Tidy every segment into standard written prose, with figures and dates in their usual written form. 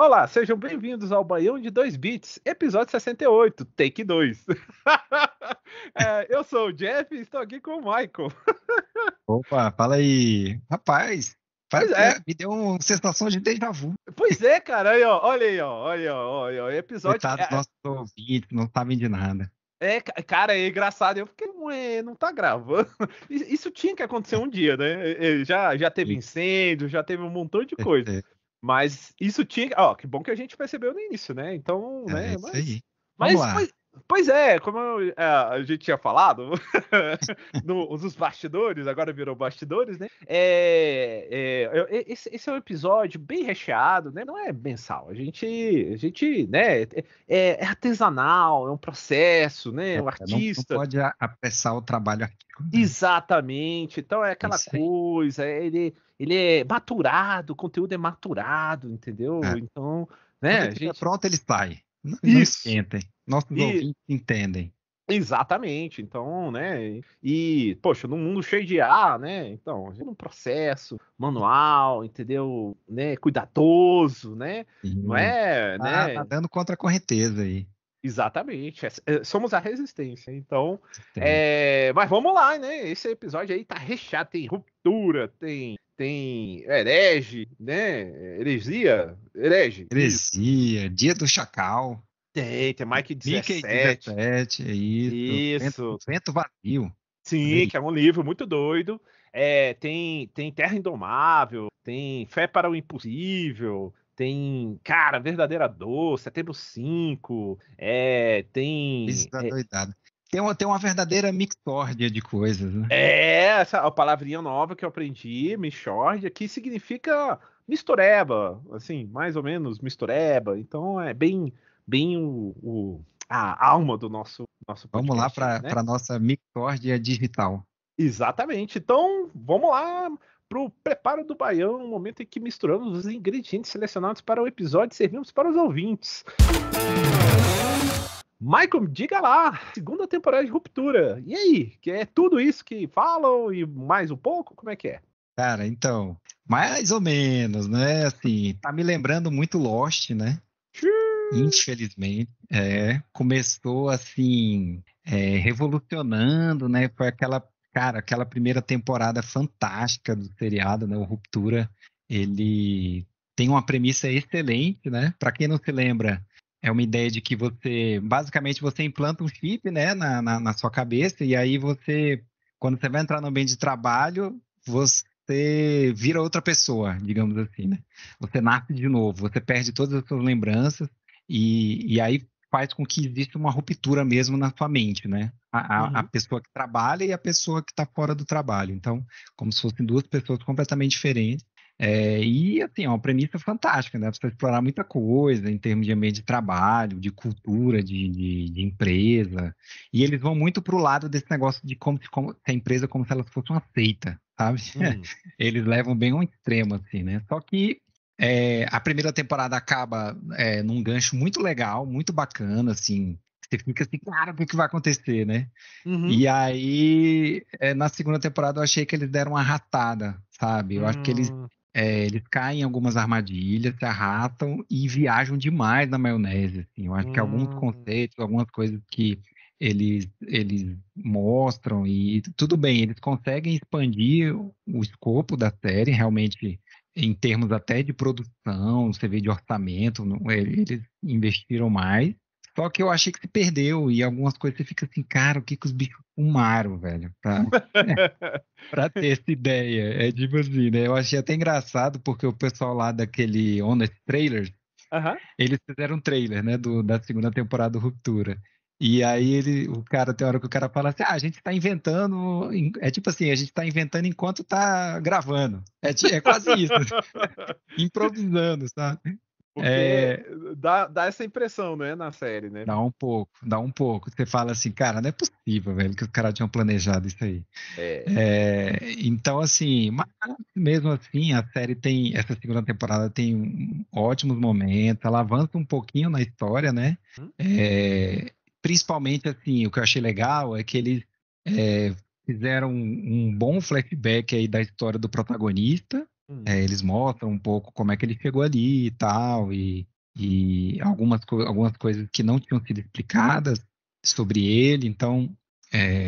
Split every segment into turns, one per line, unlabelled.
Olá, sejam bem-vindos ao Baião de 2 Bits, episódio 68, take 2. Eu sou o Jeff e estou aqui com o Michael.
Opa, fala aí. Rapaz,
Pois é,
me deu uma sensação de déjà vu.
cara, aí, ó, olha aí, ó, olha aí, ó, episódio.
Coitados dos nossos ouvintes, não sabem de nada.
Cara, é engraçado, eu fiquei, ué, não tá gravando. Isso tinha que acontecer um dia, né? Já teve
E-
incêndio, já teve um montão de coisa.
É,
Mas isso tinha. Ó, que bom que a gente percebeu no início, né? Então,
é
né?
isso aí. Vamos
Mas,
lá.
pois, pois é, como a gente tinha falado nos bastidores, agora virou bastidores, né? Esse é um episódio bem recheado, né? Não é mensal. A gente, né? É artesanal, é um processo, né?
É,
O
não
artista.
pode apressar o trabalho artístico, né?
Exatamente. Então é
É
aquela
isso aí.
coisa, ele é maturado, o conteúdo é maturado, entendeu?
É.
Então,
Quando
né,
ele
a
estiver
gente.
pronto, ele sai. Não
Isso.
esquentem. Nossos
E
ouvintes entendem.
exatamente. Então, né, poxa, num mundo cheio de IA, né? Então, a gente um processo manual, entendeu? Né, cuidadoso, né? Não
E
é,
tá
né?
nadando contra a correnteza aí.
Exatamente. Somos a resistência. Então,
Tem.
mas vamos lá, né? Esse episódio aí tá recheado, tem ruptura, tem herege, né? Herege, isso.
Heresia, Dia do Chacal,
Tem Mike
Mickey
17.
17, é isso.
Isso.
Vento vazio. Olha
Sim,
aí.
que é um livro muito doido. Tem Terra Indomável, tem Fé para o Impossível, tem, cara, Verdadeira Dor, Setembro 5,
Isso tá doidado. Tem uma verdadeira mixórdia de coisas, né?
essa a palavrinha nova que eu aprendi, Michórdia, que significa mistureba, assim, mais ou menos mistureba. Então é bem a alma do nosso
Vamos lá
podcast aí,
para
né?
a nossa mixórdia digital.
Exatamente. Então, vamos lá pro preparo do baião, um momento em que misturamos os ingredientes selecionados para o episódio e servimos para os ouvintes. Michael, diga lá, segunda temporada de Ruptura. E aí, que é tudo isso que falam e mais um pouco? Como é que é?
Cara, então, mais ou menos, né? Assim, tá me lembrando muito Lost, né? Infelizmente, começou assim, revolucionando, né? Foi aquela primeira temporada fantástica do seriado, né? O Ruptura, ele tem uma premissa excelente, né? Para quem não se lembra, é uma ideia de que basicamente, você implanta um chip, né? Na sua cabeça e aí quando você vai entrar no ambiente de trabalho, você vira outra pessoa, digamos assim, né? Você nasce de novo, você perde todas as suas lembranças e aí faz com que exista uma ruptura mesmo na sua mente, né? A
Uhum.
pessoa que trabalha e a pessoa que está fora do trabalho. Então, como se fossem duas pessoas completamente diferentes. E, assim, é uma premissa fantástica, né? Você explorar muita coisa em termos de ambiente de trabalho, de cultura, de empresa. E eles vão muito para o lado desse negócio de como se a empresa como se ela fosse uma seita, sabe?
Hum.
Eles levam bem ao extremo, assim, né? Só que a primeira temporada acaba num gancho muito legal, muito bacana, assim. Você fica assim, cara, o que que vai acontecer, né?
Uhum.
E aí, na segunda temporada, eu achei que eles deram uma arrastada, sabe? Eu acho que
Hum.
eles caem em algumas armadilhas, se arrastam e viajam demais na maionese, assim. Eu acho que alguns
Hum.
conceitos, algumas coisas que eles mostram, e tudo bem, eles conseguem expandir o escopo da série, realmente em termos até de produção, você vê de orçamento, eles investiram mais. Só que eu achei que se perdeu e algumas coisas você fica assim, cara, o que que os bichos fumaram, velho, pra ter essa ideia? É tipo assim, né? Eu achei até engraçado porque o pessoal lá daquele Honest Trailers,
Aham.
eles fizeram um trailer, né, da segunda temporada do Ruptura. E aí o cara, tem hora que o cara fala assim, a gente tá inventando, é tipo assim, a gente tá inventando enquanto tá gravando. É quase isso, improvisando, sabe?
Porque
É,
dá essa impressão, né, na série, né?
dá um pouco, dá um pouco. Você fala assim, cara, não é possível, velho, que os caras tinham planejado isso aí.
É.
Então, assim, mas mesmo assim, a série essa segunda temporada tem ótimos momentos, ela avança um pouquinho na história, né?
Hum?
Principalmente, assim, o que eu achei legal é que eles é, fizeram um bom flashback aí da história do protagonista.
Hum.
Eles mostram um pouco como é que ele chegou ali e tal, e algumas coisas que não tinham sido explicadas sobre ele, então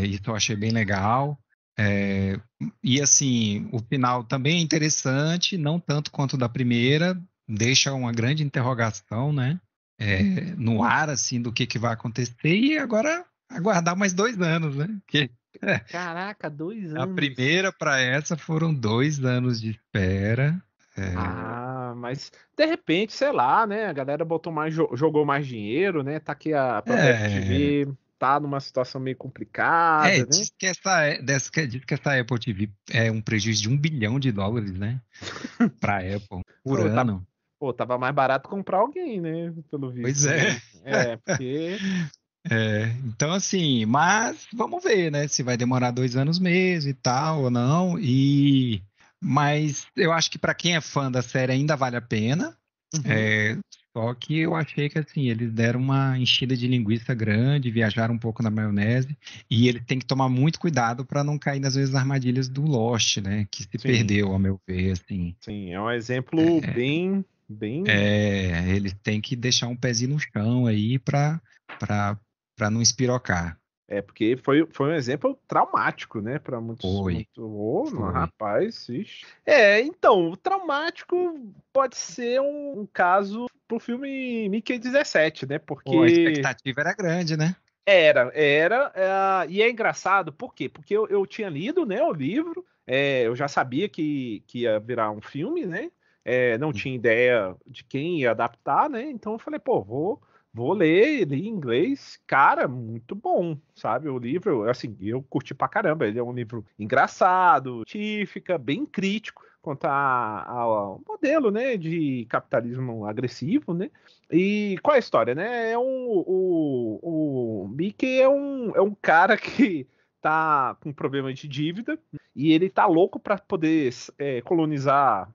isso eu achei bem legal. É, e assim, o final também é interessante, não tanto quanto o da primeira, deixa uma grande interrogação, né? No ar, assim, do que vai acontecer, e agora aguardar mais 2 anos, né? Porque
Caraca, 2
a
anos.
primeira para essa foram 2 anos de espera.
Mas de repente, sei lá, né? A galera botou mais, jogou mais dinheiro, né? Tá aqui a própria Apple
É,
TV, tá numa situação meio complicada, né?
diz que essa Apple TV é um prejuízo de US$ 1 bilhão, né? Para a Apple, por
Pô,
ano.
tava mais barato comprar alguém, né? Pelo
Pois
visto,
é.
né? Porque.
Então, assim, mas vamos ver, né? Se vai demorar 2 anos mesmo e tal ou não. Mas eu acho que para quem é fã da série ainda vale a pena.
Uhum.
É, Só que eu achei que assim, eles deram uma enchida de linguiça grande, viajaram um pouco na maionese, e ele tem que tomar muito cuidado para não cair nas vezes armadilhas do Lost, né? Que se
Sim,
perdeu, ao meu ver, assim.
sim. É um exemplo bem, bem.
Eles têm que deixar um pezinho no chão aí para não espirocar.
Porque foi um exemplo traumático, né? Para muitos.
Foi,
Não,
foi.
rapaz, ixi. Então, o traumático pode ser um caso pro filme Mickey 17, né?
Pô, a
Porque
expectativa era grande, né?
e é engraçado, por quê? Porque eu tinha lido, né, o livro, eu já sabia que ia virar um filme, né? Não tinha ideia de quem ia adaptar, né? Então eu falei, pô, vou ler ele em inglês, cara, muito bom, sabe? O livro, assim, eu curti pra caramba. Ele é um livro engraçado, científica, bem crítico quanto ao modelo, né, de capitalismo agressivo, né? E qual é a história, né? O Mickey é um cara que tá com problema de dívida e ele tá louco para poder colonizar,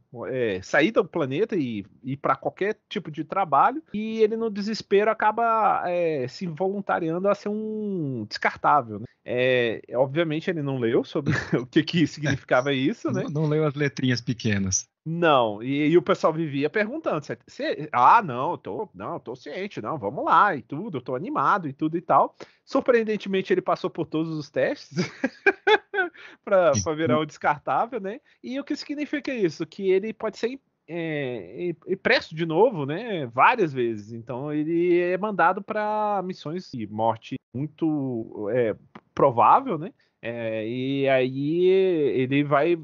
sair do planeta e ir para qualquer tipo de trabalho. E ele, no desespero, acaba se voluntariando a ser um descartável, né? Obviamente ele não leu sobre o que significava isso,
Não,
né?
não leu as letrinhas pequenas.
Não, e o pessoal vivia perguntando: não, eu tô ciente, não, vamos lá e tudo, eu tô animado e tudo e tal. Surpreendentemente, ele passou por todos os testes para virar um descartável, né? E o que significa isso? Que ele pode ser impresso de novo, né? Várias vezes. Então, ele é mandado para missões de morte muito provável, né? E aí ele vai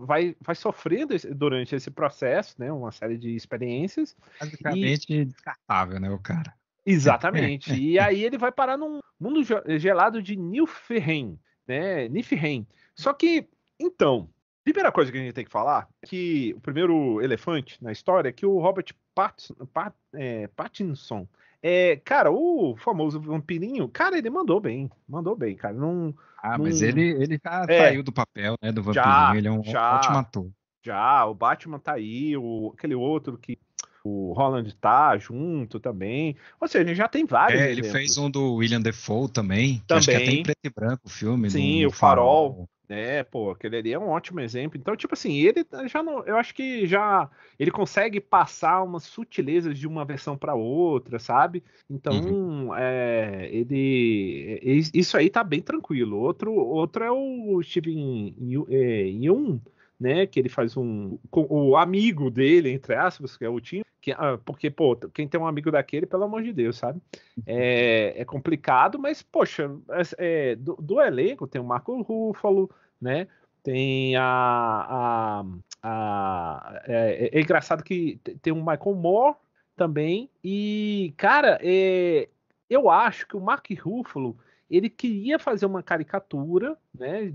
sofrendo durante esse processo, né? Uma série de experiências. E
Basicamente descartável, né, o cara?
exatamente. E aí ele vai parar num mundo gelado de Niflheim, né? Niflheim. Só que, então, primeira coisa que a gente tem que falar é que o primeiro elefante na história é que o Robert Pattinson, cara, o famoso vampirinho, cara, ele mandou bem, cara. Não,
Mas
não,
ele já
é,
saiu do papel, né, do vampirinho.
já,
Ele é um ótimo
já,
ator.
já. O Batman tá aí, aquele outro que o Holland tá junto também. Ou seja, já tem vários
Ele fez um
exemplos.
do William Dafoe também, que acho que é até em
Também,
preto e branco o filme,
sim,
no
o Farol,
Farol.
né? Pô, aquele ali é um ótimo exemplo. Então, tipo assim, ele já não, eu acho que já ele consegue passar umas sutilezas de uma versão para outra, sabe?
Uhum.
Então, isso aí tá bem tranquilo. Outro é o Steven Yeun, né? Que ele faz o amigo dele, entre aspas, que é o Tim, porque, pô, quem tem um amigo daquele, pelo amor de Deus, sabe? É complicado, mas, poxa, do elenco tem o Marco Ruffalo, né? Tem é engraçado que tem o Michael Moore também. E, cara, eu acho que o Mark Ruffalo ele queria fazer uma caricatura, né?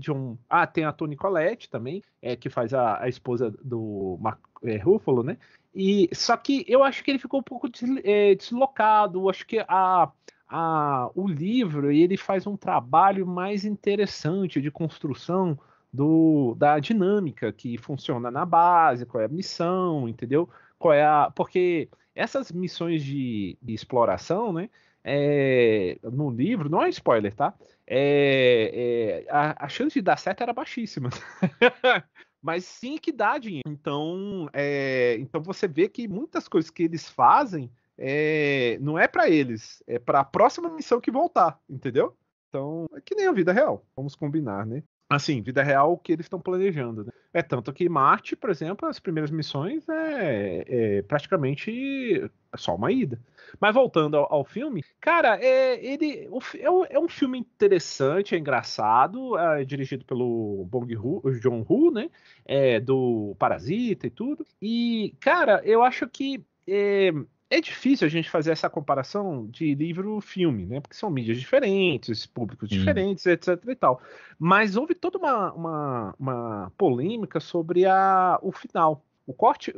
Tem a Toni Collette também, que faz a esposa do Mark Ruffalo, né? E só que eu acho que ele ficou um pouco deslocado. Eu acho que o livro ele faz um trabalho mais interessante de construção da dinâmica que funciona na base, qual é a missão, entendeu? Porque essas missões de exploração, né? No livro, não é spoiler, tá? A chance de dar certo era baixíssima. Mas sim que dá dinheiro. Então você vê que muitas coisas que eles fazem não é pra eles, é pra próxima missão que voltar, entendeu? Então, é que nem a vida real, vamos combinar, né? Assim, vida real, o que eles estão planejando, né? É tanto que Marte, por exemplo, as primeiras missões é praticamente só uma ida. Mas voltando ao filme, cara, é um filme interessante, é engraçado, é dirigido pelo Joon-ho, né? Do Parasita e tudo. E, cara, eu acho que é difícil a gente fazer essa comparação de livro-filme, né? Porque são mídias diferentes, públicos
Sim.
diferentes, etc e tal. Mas houve toda uma polêmica sobre o final. O corte,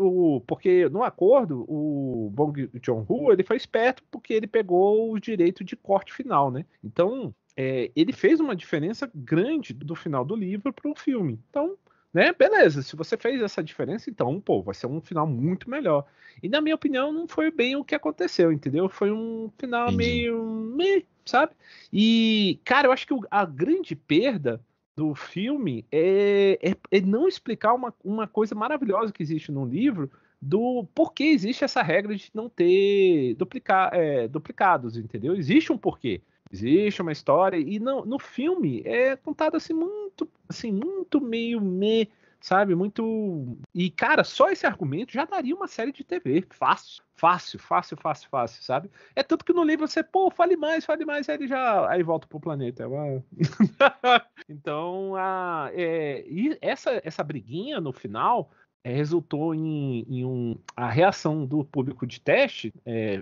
porque no acordo, o Bong Joon-ho, ele foi esperto porque ele pegou o direito de corte final, né? Então, ele fez uma diferença grande do final do livro para o filme. Então, né, beleza, se você fez essa diferença, então, pô, vai ser um final muito melhor. E na minha opinião, não foi bem o que aconteceu, entendeu? Foi um final
Entendi.
meio, sabe? E, cara, eu acho que a grande perda do filme é não explicar uma coisa maravilhosa que existe no livro do porquê existe essa regra de não ter duplicados, entendeu? Existe um porquê. Existe uma história, e no filme é contado assim, muito meio sabe? Muito. E, cara, só esse argumento já daria uma série de TV. Fácil. Fácil, fácil, fácil, fácil, sabe? É tanto que no livro você, pô, fale mais, aí volta pro planeta. Então, e essa briguinha no final resultou a reação do público de teste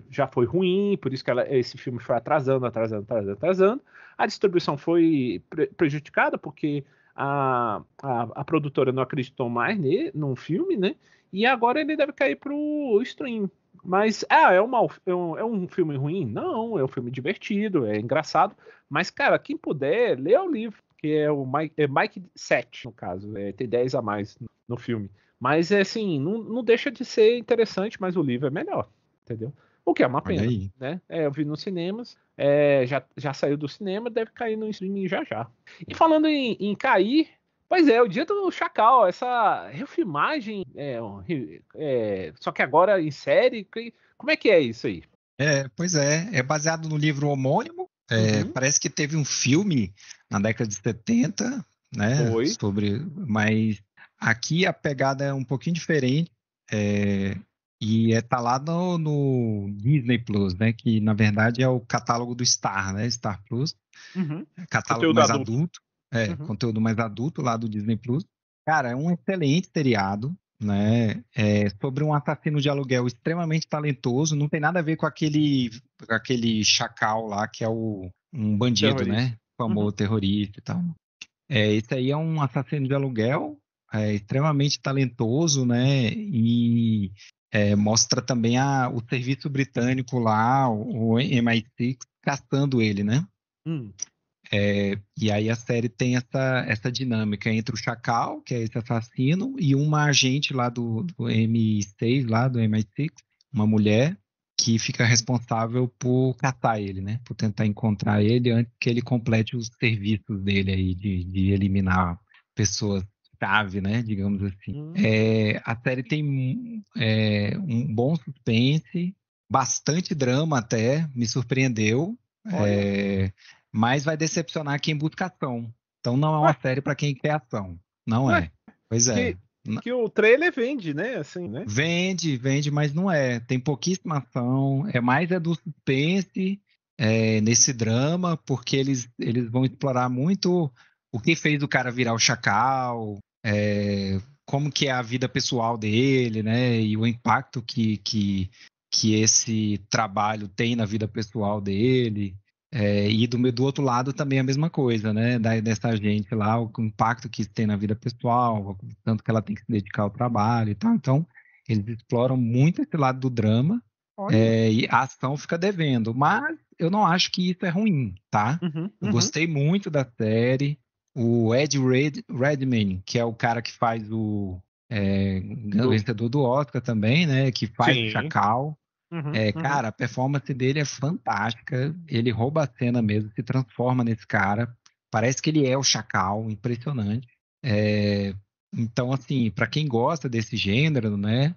já foi ruim, por isso que esse filme foi atrasando, atrasando, atrasando, atrasando. A distribuição foi prejudicada, porque a produtora não acreditou mais num filme, né? E agora ele deve cair pro stream. Mas, é um filme ruim? Não, é um filme divertido, é engraçado. Mas, cara, quem puder, lê o livro, que é o Mike 7, no caso. Tem 10 a mais no filme. Mas, assim, não deixa de ser interessante, mas o livro é melhor, entendeu? O que é uma
Olha
pena,
aí.
né? Eu vi nos cinemas, já saiu do cinema, deve cair no streaming já já. E falando em cair, pois é, o Dia do Chacal, essa refilmagem, só que agora em série, como é que é isso aí?
Pois é baseado no livro homônimo.
Uhum,
Parece que teve um filme na década de 70, né,
foi.
mas aqui a pegada é um pouquinho diferente, é, e tá lá no Disney Plus, né, que na verdade é o catálogo do Star, né, Star Plus,
Uhum.
catálogo
Conteúdo
mais
adulto.
adulto,
Uhum.
conteúdo mais adulto lá do Disney Plus. Cara, é um excelente seriado, né? É sobre um assassino de aluguel extremamente talentoso. Não tem nada a ver com aquele Chacal lá, que é um bandido,
Terrorista.
né? Famoso
Uhum.
terrorista e tal. Esse aí é um assassino de aluguel, extremamente talentoso, né? E mostra também o serviço britânico lá, o MI6, caçando ele, né?
Hum.
E aí a série tem essa dinâmica entre o Chacal, que é esse assassino, e uma agente lá do M6, lá do MI6, uma mulher, que fica responsável por caçar ele, né? Por tentar encontrar ele antes que ele complete os serviços dele aí de eliminar pessoas chave, né? Digamos assim.
Hum.
A série tem um bom suspense, bastante drama até, me surpreendeu.
Olha.
É, mas vai decepcionar quem busca ação. Então não é
Ué,
uma série para quem quer ação. Não
ué,
é. Pois é.
que, que o trailer vende, né? Assim, né?
Vende, mas não é. Tem pouquíssima ação. É do suspense, nesse drama, porque eles vão explorar muito o que fez o cara virar o Chacal, como que é a vida pessoal dele, né? E o impacto que esse trabalho tem na vida pessoal dele. E do outro lado também a mesma coisa, né? Dessa gente lá, o impacto que isso tem na vida pessoal, o tanto que ela tem que se dedicar ao trabalho e tal. Então, eles exploram muito esse lado do drama,
Olha.
e a ação fica devendo. Mas eu não acho que isso é ruim, tá?
Uhum,
Eu
uhum.
gostei muito da série. O Ed Redmayne, que é o cara que faz
Do,
vencedor do Oscar também, né? Que faz o
sim.
Chacal.
Uhum, uhum.
Cara, a performance dele é fantástica. Ele rouba a cena mesmo, se transforma nesse cara. Parece que ele é o Chacal, impressionante. Então, assim, para quem gosta desse gênero, né?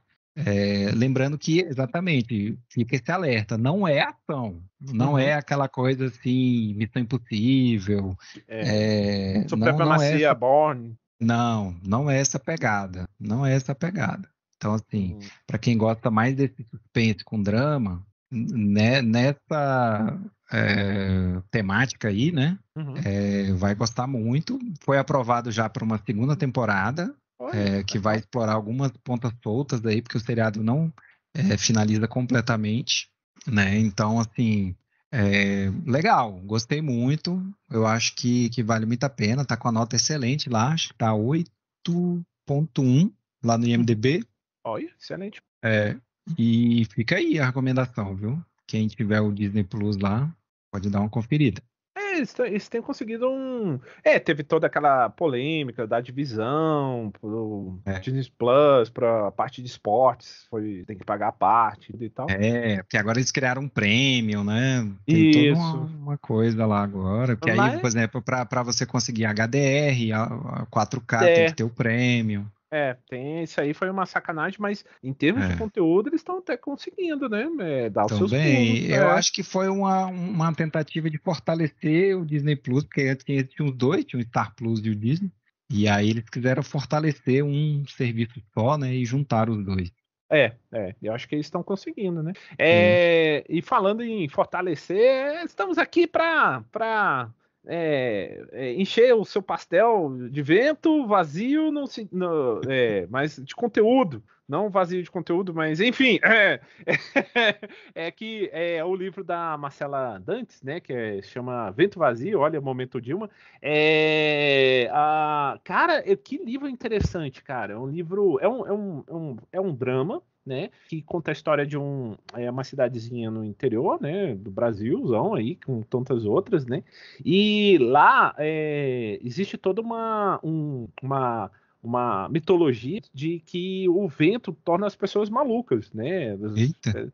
Lembrando que, exatamente, fica esse alerta, não é ação, não é aquela coisa assim, Missão Impossível, não é
Supremacia,
essa,
Bourne.
não é essa pegada, não é essa pegada. Então, assim, para quem gosta mais desse suspense com drama, né, nessa temática aí, né, vai gostar muito. Foi aprovado já para uma segunda temporada,
Olha,
que vai explorar algumas pontas soltas aí, porque o seriado não finaliza completamente, né? Então, assim, legal, gostei muito. Eu acho que vale muito a pena. Tá com a nota excelente lá, acho que tá 8.1 lá no IMDb.
olha, excelente.
E fica aí a recomendação, viu? Quem tiver o Disney Plus lá, pode dar uma conferida.
Eles têm conseguido um. Teve toda aquela polêmica da divisão pro
É.
Disney Plus, pra parte de esportes, tem que pagar a parte e tal.
Porque agora eles criaram um premium, né? Tem toda
Isso.
uma coisa lá agora. Que aí, por
Mas,
exemplo, para você conseguir HDR, a 4K, tem que
é,
ter o premium.
tem isso aí, foi uma sacanagem, mas em termos de
É.
conteúdo, eles estão até conseguindo, né? Dar os seus pulos.
Também, eu acho que foi uma tentativa de fortalecer o Disney Plus, porque antes tinha os dois, tinha o Star Plus e o Disney. E aí eles quiseram fortalecer um serviço só, né? E juntaram os dois.
Eu acho que eles estão conseguindo, né?
Sim.
E falando em fortalecer, estamos aqui para encher o seu pastel de vento vazio, mas de conteúdo. Não vazio de conteúdo, mas enfim, que é o livro da Marcela Dantes, né? Que chama Vento Vazio, olha, Momento Dilma. Cara, que livro interessante, cara. É um livro, é um drama, né, que conta a história de uma cidadezinha no interior, né, do Brasilzão aí, com tantas outras, né, e lá existe toda uma mitologia de que o vento torna as pessoas malucas, né,
Eita.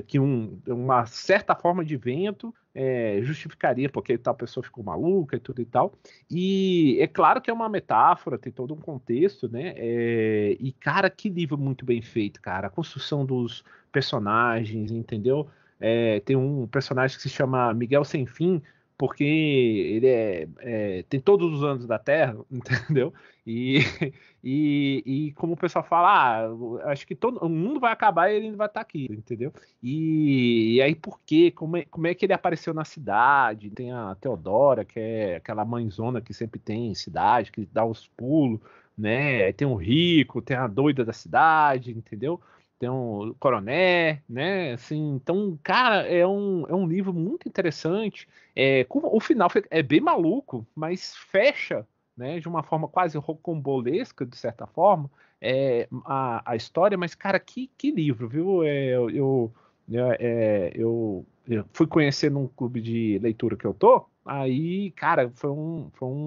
que uma certa forma de vento justificaria porque tal pessoa ficou maluca e tudo e tal. E é claro que é uma metáfora, tem todo um contexto, né? E, cara, que livro muito bem feito, cara. A construção dos personagens, entendeu? Tem um personagem que se chama Miguel Sem Fim, porque ele tem todos os anos da Terra, entendeu? E, e como o pessoal fala, acho que todo o mundo vai acabar e ele vai estar aqui, entendeu? E aí por quê? Como é que ele apareceu na cidade? Tem a Teodora, que é aquela mãezona que sempre tem em cidade, que dá os pulos, né? Tem o rico, tem a doida da cidade, entendeu? Tem um coroné, né? Assim, então, cara, é um livro muito interessante. O final é bem maluco, mas fecha, né, de uma forma quase rocambolesca, de certa forma, a história. Mas, cara, que livro, viu? Eu fui conhecer num clube de leitura que eu tô, aí, cara, foi um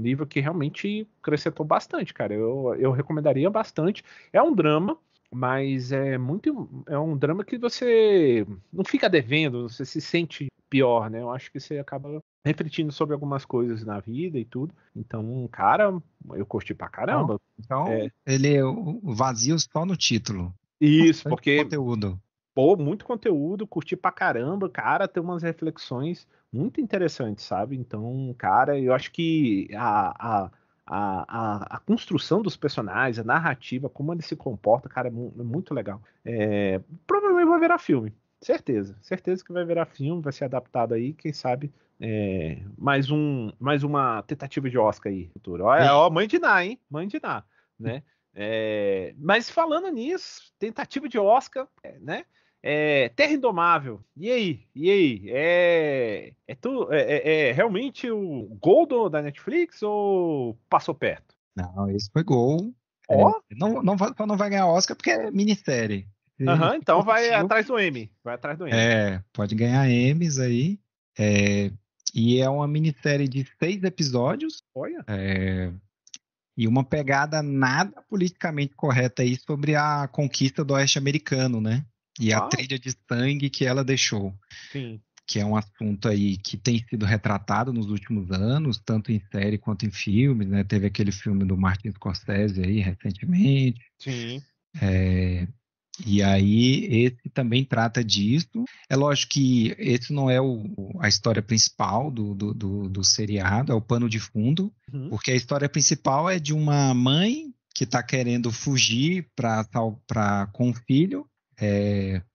livro que realmente acrescentou bastante, cara. Eu recomendaria bastante. É um drama, mas é um drama que você não fica devendo, você se sente pior, né? Eu acho que você acaba refletindo sobre algumas coisas na vida e tudo. Então, cara, eu curti pra
Então,
caramba.
então
É,
ele é o vazio só no título.
isso,
Bastante
porque,
conteúdo.
pô, muito conteúdo, curti pra caramba, cara, tem umas reflexões muito interessantes, sabe? Então, cara, eu acho que a construção dos personagens, a narrativa, como ele se comporta, cara, é muito legal. Provavelmente vai virar filme, certeza. Certeza que vai virar filme, vai ser adaptado aí, quem sabe mais uma tentativa de Oscar aí, futuro. Ó, mãe de Ná, hein? Mãe de Ná, né? Mas falando nisso, tentativa de Oscar, né? Terra Indomável. E aí? E aí? É realmente o gol da Netflix ou passou perto?
Não, esse foi gol.
Ó,
Só não vai ganhar Oscar porque é minissérie.
aham,
Se
então
fosse
vai atrás
filme,
do M. Vai atrás do M.
pode ganhar Emmys aí. É, e é uma minissérie de 6 episódios.
Olha.
E uma pegada nada politicamente correta aí sobre a conquista do Oeste americano, né? E a
Uau.
trilha de sangue que ela deixou.
Sim.
que é um assunto aí que tem sido retratado nos últimos anos, tanto em série quanto em filmes, né? Teve aquele filme do Martin Scorsese aí recentemente.
Sim.
E aí, esse também trata disso. É lógico que esse não é a história principal do seriado, é o pano de fundo,
Uhum.
porque a história principal é de uma mãe que está querendo fugir com o filho.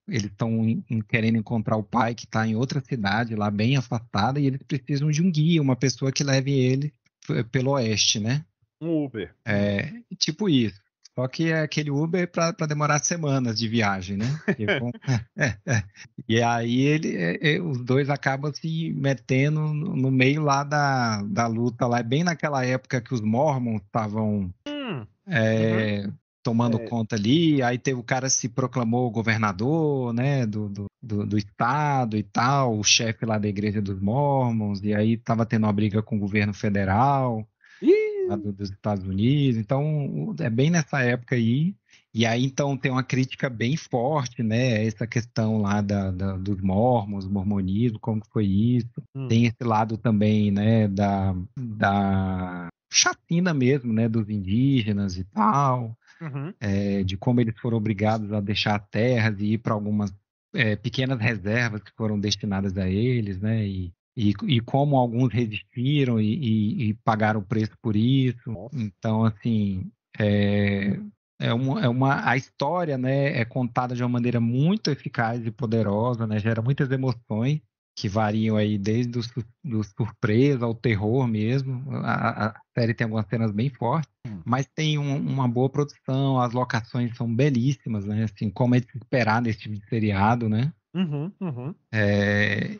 Eles estão querendo encontrar o pai que está em outra cidade, lá bem afastada, e eles precisam de um guia, uma pessoa que leve ele pelo oeste, né?
Um Uber.
Tipo isso. Só que é aquele Uber para demorar semanas de viagem, né? E aí os dois acabam se metendo no meio lá da luta lá, bem naquela época que os Mormons estavam
Uhum.
tomando
É,
conta ali. Aí teve o cara que se proclamou governador, né, do estado e tal, o chefe lá da igreja dos Mormons, e aí estava tendo uma briga com o governo federal lá
ih,
dos Estados Unidos. Então, é bem nessa época aí. E aí, então, tem uma crítica bem forte, né? Essa questão lá dos mormons, mormonismo, como que foi isso. Tem esse lado também, né, da chacina mesmo, né, dos indígenas e tal,
uhum.
de como eles foram obrigados a deixar terras e ir para algumas pequenas reservas que foram destinadas a eles, né? E como alguns resistiram e pagaram o preço por isso.
Nossa.
Então, assim, a história, né, é contada de uma maneira muito eficaz e poderosa, né? Gera muitas emoções que variam aí desde do surpresa ao terror mesmo. A série tem algumas cenas bem fortes, mas tem uma boa produção, as locações são belíssimas, né? Assim, como é de se esperar nesse tipo de seriado, né?
Uhum.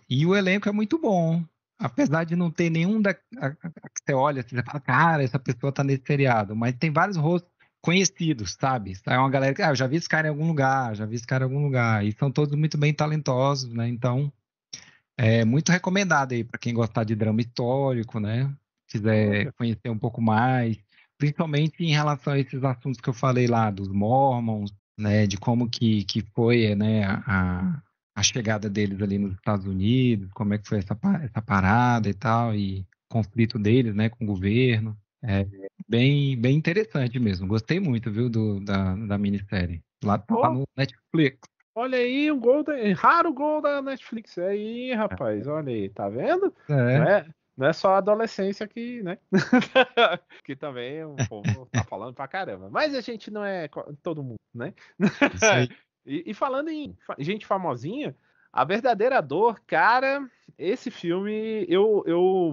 E o elenco é muito bom. Apesar de não ter nenhum que você olha, você fala, cara, essa pessoa tá nesse seriado. Mas tem vários rostos conhecidos, sabe? É uma galera que, eu já vi esse cara em algum lugar, já vi esse cara em algum lugar. E são todos muito bem talentosos, né? Então, é muito recomendado aí para quem gostar de drama histórico, né? Quiser
Olha.
conhecer um pouco mais, principalmente em relação a esses assuntos que eu falei lá, dos Mormons, né? De como que foi, né? A chegada deles ali nos Estados Unidos, como é que foi essa parada e tal, e conflito deles, né? Com o governo. É bem interessante mesmo. Gostei muito, viu, da minissérie. Lá tá lá
Oh,
no Netflix.
olha aí, um gol raro gol da Netflix. Aí, rapaz, olha aí, tá vendo? Não
É,
é, não é só a adolescência que, né? Que também o povo tá falando pra caramba. Mas a gente não é todo mundo, né?
isso aí.
E falando em gente famosinha, a verdadeira dor, cara, esse filme, eu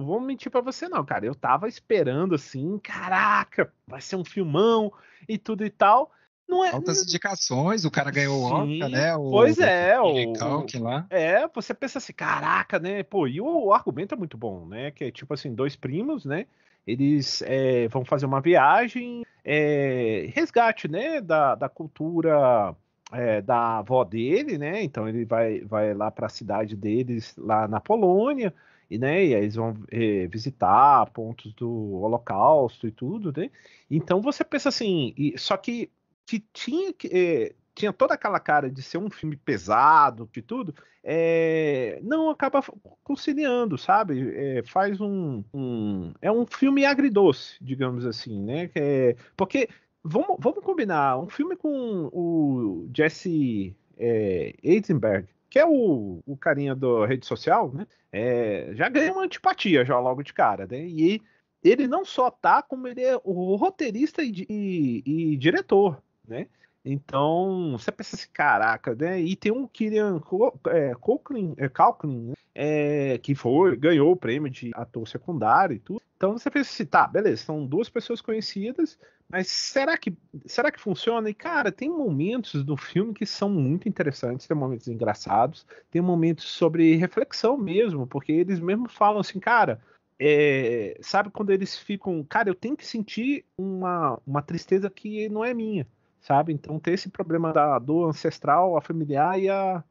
vou mentir pra você não, cara. Eu tava esperando assim, caraca, vai ser um filmão e tudo e tal. Não é.
Altas indicações, o cara ganhou o Oscar,
Sim,
né?
pois
O
é,
Macaulay Culkin lá.
você pensa assim, caraca, né? Pô, e o argumento é muito bom, né? Que é tipo assim, dois primos, né? Eles vão fazer uma viagem, resgate, né? Da cultura da avó dele, né? Então ele vai lá para a cidade deles, lá na Polônia, e aí eles vão visitar pontos do Holocausto e tudo, né? Então você pensa assim, só que tinha toda aquela cara de ser um filme pesado e tudo, não acaba conciliando, sabe? Faz é um filme agridoce, digamos assim, né? Porque vamos combinar, um filme com o Jesse Eisenberg, que é o carinha da rede social, né? Já ganha uma antipatia já logo de cara, né? E ele não só tá, como ele é o roteirista e diretor, né? Então, você pensa assim, caraca, né? E tem um Kieran Culkin, né? Que ganhou o prêmio de ator secundário e tudo. Então você pensa assim, tá, beleza, são duas pessoas conhecidas, mas será que funciona? E, cara, tem momentos do filme que são muito interessantes, tem momentos engraçados, tem momentos sobre reflexão mesmo, porque eles mesmos falam assim, cara, sabe quando eles ficam, cara, eu tenho que sentir uma tristeza que não é minha, sabe? Então tem esse problema da dor ancestral, a familiar e a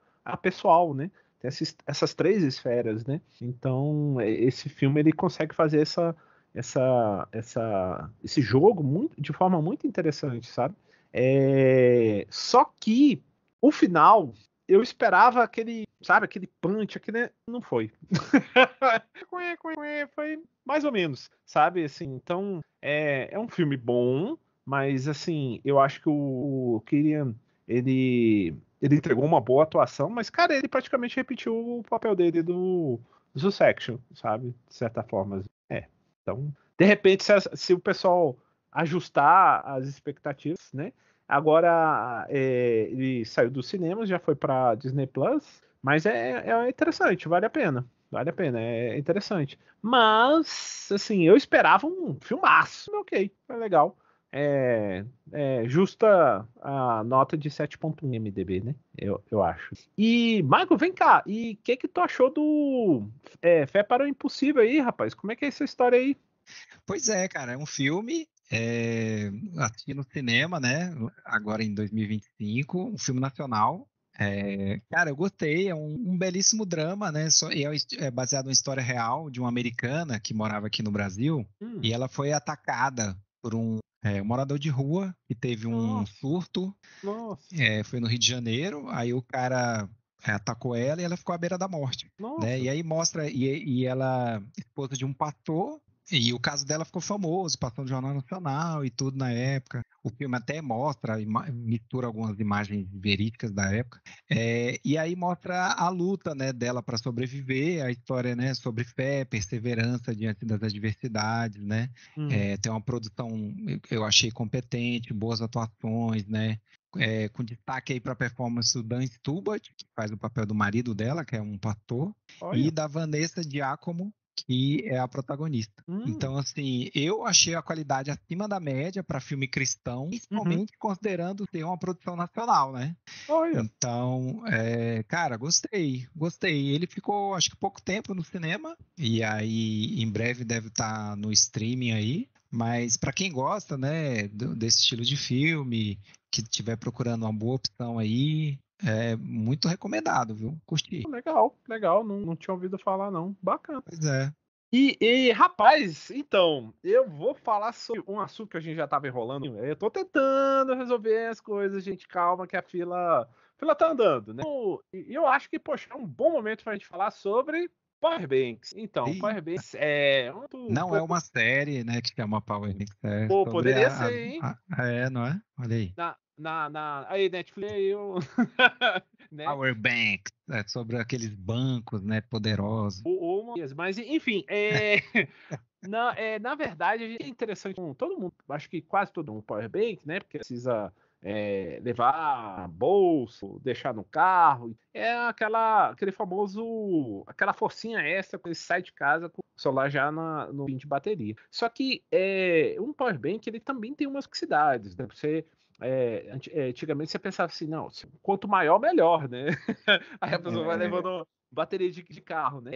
pessoal, né? Tem essas três esferas, né? Então esse filme ele consegue fazer esse jogo de forma muito interessante, sabe? Só que o final eu esperava aquele, sabe, aquele punch, aquele, não foi. Foi mais ou menos, sabe, assim, então, é um filme bom, mas, assim, eu acho que o Cillian, ele entregou uma boa atuação, mas, cara, ele praticamente repetiu o papel dele do Succession, sabe, de certa forma. Então, de repente, se o pessoal ajustar as expectativas, né? Agora ele saiu dos cinemas, já foi para Disney Plus, mas é interessante, vale a pena. Vale a pena, é interessante. Mas, assim, eu esperava um filmaço. Ok, foi legal. Justa a nota de 7.1 MDB, né? Eu acho. E, Michael, vem cá. E o que tu achou do Fé para o Impossível aí, rapaz? Como é que é essa história aí?
Pois é, cara, é um filme, assisti no cinema, né? Agora em 2025, um filme nacional. Cara, eu gostei, é um belíssimo drama, né? E é baseado em história real de uma americana que morava aqui no Brasil e ela foi atacada por um morador de rua que teve um
Nossa,
surto,
nossa,
foi no Rio de Janeiro, aí o cara atacou ela e ela ficou à beira da morte, né?
nossa.
E aí mostra, e ela, esposa de um pastor, e o caso dela ficou famoso, passou no Jornal Nacional e tudo na época. O filme até mostra, mistura algumas imagens verídicas da época. E aí mostra a luta, né, dela para sobreviver, a história, né, sobre fé, perseverança diante das adversidades, né? Tem uma produção, eu achei competente, boas atuações, né? Com destaque aí para a performance do Dan Stubart, que faz o papel do marido dela, que é um pastor, e
Olha.
da Vanessa Giacomo, que é a protagonista. Então, assim, eu achei a qualidade acima da média para filme cristão,
Uhum.
principalmente considerando ter uma produção nacional, né?
Olha.
Então, cara, gostei. Ele ficou, acho que pouco tempo no cinema, e aí em breve deve estar no streaming aí. Mas para quem gosta, né, desse estilo de filme, que estiver procurando uma boa opção aí, é muito recomendado, viu? Curti.
Legal, legal. Não tinha ouvido falar, não. Bacana.
Pois é.
Rapaz, então, eu vou falar sobre um assunto que a gente já tava enrolando. Eu tô tentando resolver as coisas, gente. Calma, que a fila tá andando, né? Eu acho que, poxa, é um bom momento pra gente falar sobre Powerbanks. Então,
E
Powerbanks
não é uma série, né, que chama Power Rangers, é
pô,
sobre
poderia ser, hein?
não é? Olha aí.
Aí, Netflix, eu. Né?
Power Bank, é sobre aqueles bancos, né, poderosos.
Mas, enfim, na verdade, é interessante. Todo mundo, acho que quase todo mundo, power bank, né? Porque precisa levar bolso, deixar no carro. É aquele famoso, aquela forcinha extra quando ele sai de casa com o celular já no fim de bateria. Só que um power bank ele também tem umas necessidades, né? Antigamente você pensava assim, não, quanto maior, melhor, né? Aí a pessoa vai
É,
levando bateria de carro, né?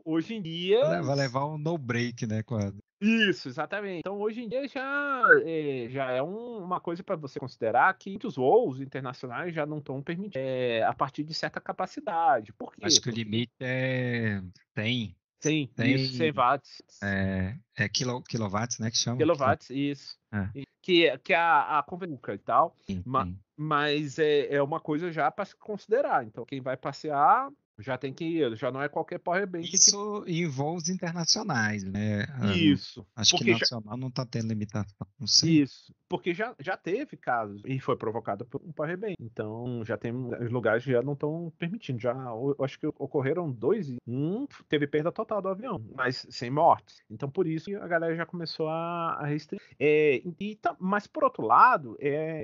Hoje em dia.
vai levar um no break, né, quase.
Isso, exatamente. Então, hoje em dia já é uma coisa para você considerar que muitos voos internacionais já não estão permitidos a partir de certa capacidade. Por quê?
Acho que o
Porque
limite é 100,
sim, isso, 100
100
watts,
quilowatts, né, que chama?
kilowatts, isso.
É,
Que é a conversão e tal,
sim,
ma-
sim.
mas é uma coisa já para se considerar. Então, quem vai passear já tem que ir, já não é qualquer power bank que.
Isso em voos internacionais, né?
Isso,
Acho que
porque
nacional não está tendo limitação, não sei.
Isso, porque já teve casos e foi provocado por um power bank. Então já tem os lugares que já não estão permitindo. Eu acho que ocorreram dois e um teve perda total do avião, mas sem mortes. Então por isso a galera já começou a restringir. Mas por outro lado,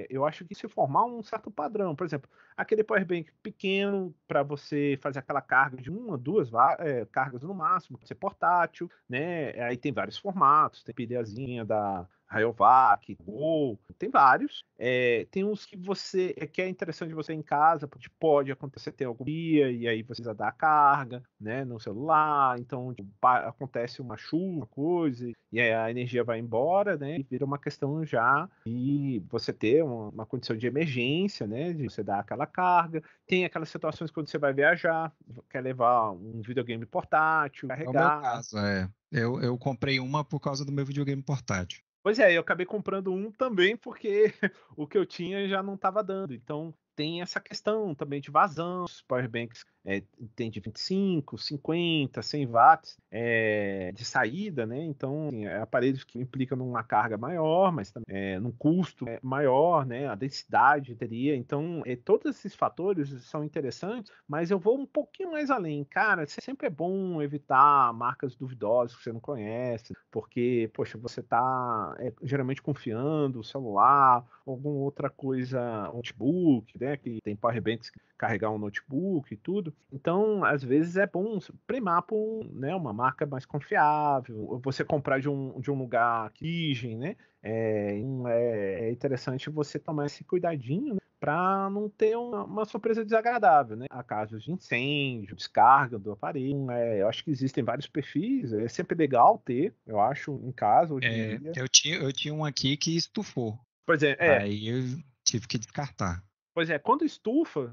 eu acho que se formar um certo padrão, por exemplo, aquele power bank pequeno para você fazer aquela carga de uma, duas cargas no máximo, pode ser portátil, né? Aí tem vários formatos, tem pilhazinha da Rayovac, Gol, tem vários. Tem uns que é interessante você em casa, porque pode acontecer ter algum dia e aí você precisa dar a carga, né, no celular, então tipo, acontece uma chuva, coisa, e aí a energia vai embora, né, e vira uma questão já de você ter uma condição de emergência, né, de você dar aquela carga. Tem aquelas situações quando você vai viajar, quer levar um videogame portátil,
É o meu
carregar.
caso, é. Eu comprei uma por causa do meu videogame portátil.
Pois eu acabei comprando um também porque o que eu tinha já não estava dando. Então, tem essa questão também de vazão. Os powerbanks tem de 25, 50, 100 watts de saída, né? Então, assim, aparelhos que implicam numa carga maior, mas também num custo maior, né? A densidade teria. Então, todos esses fatores são interessantes, mas eu vou um pouquinho mais além. Cara, sempre é bom evitar marcas duvidosas que você não conhece, porque, poxa, você está geralmente confiando no celular, alguma outra coisa, um notebook, né? Que tem powerbanks que carregar um notebook e tudo. Então, às vezes é bom primar por uma marca mais confiável, você comprar de um lugar que origem, né? É interessante você tomar esse cuidadinho, né? Para não ter uma surpresa desagradável, né? A casos de incêndio, descarga do aparelho. Eu acho que existem vários perfis, é sempre legal ter, eu acho, em casa hoje em dia.
Eu tinha um aqui que estufou.
Pois é,
Aí eu tive que descartar.
Pois é, quando estufa,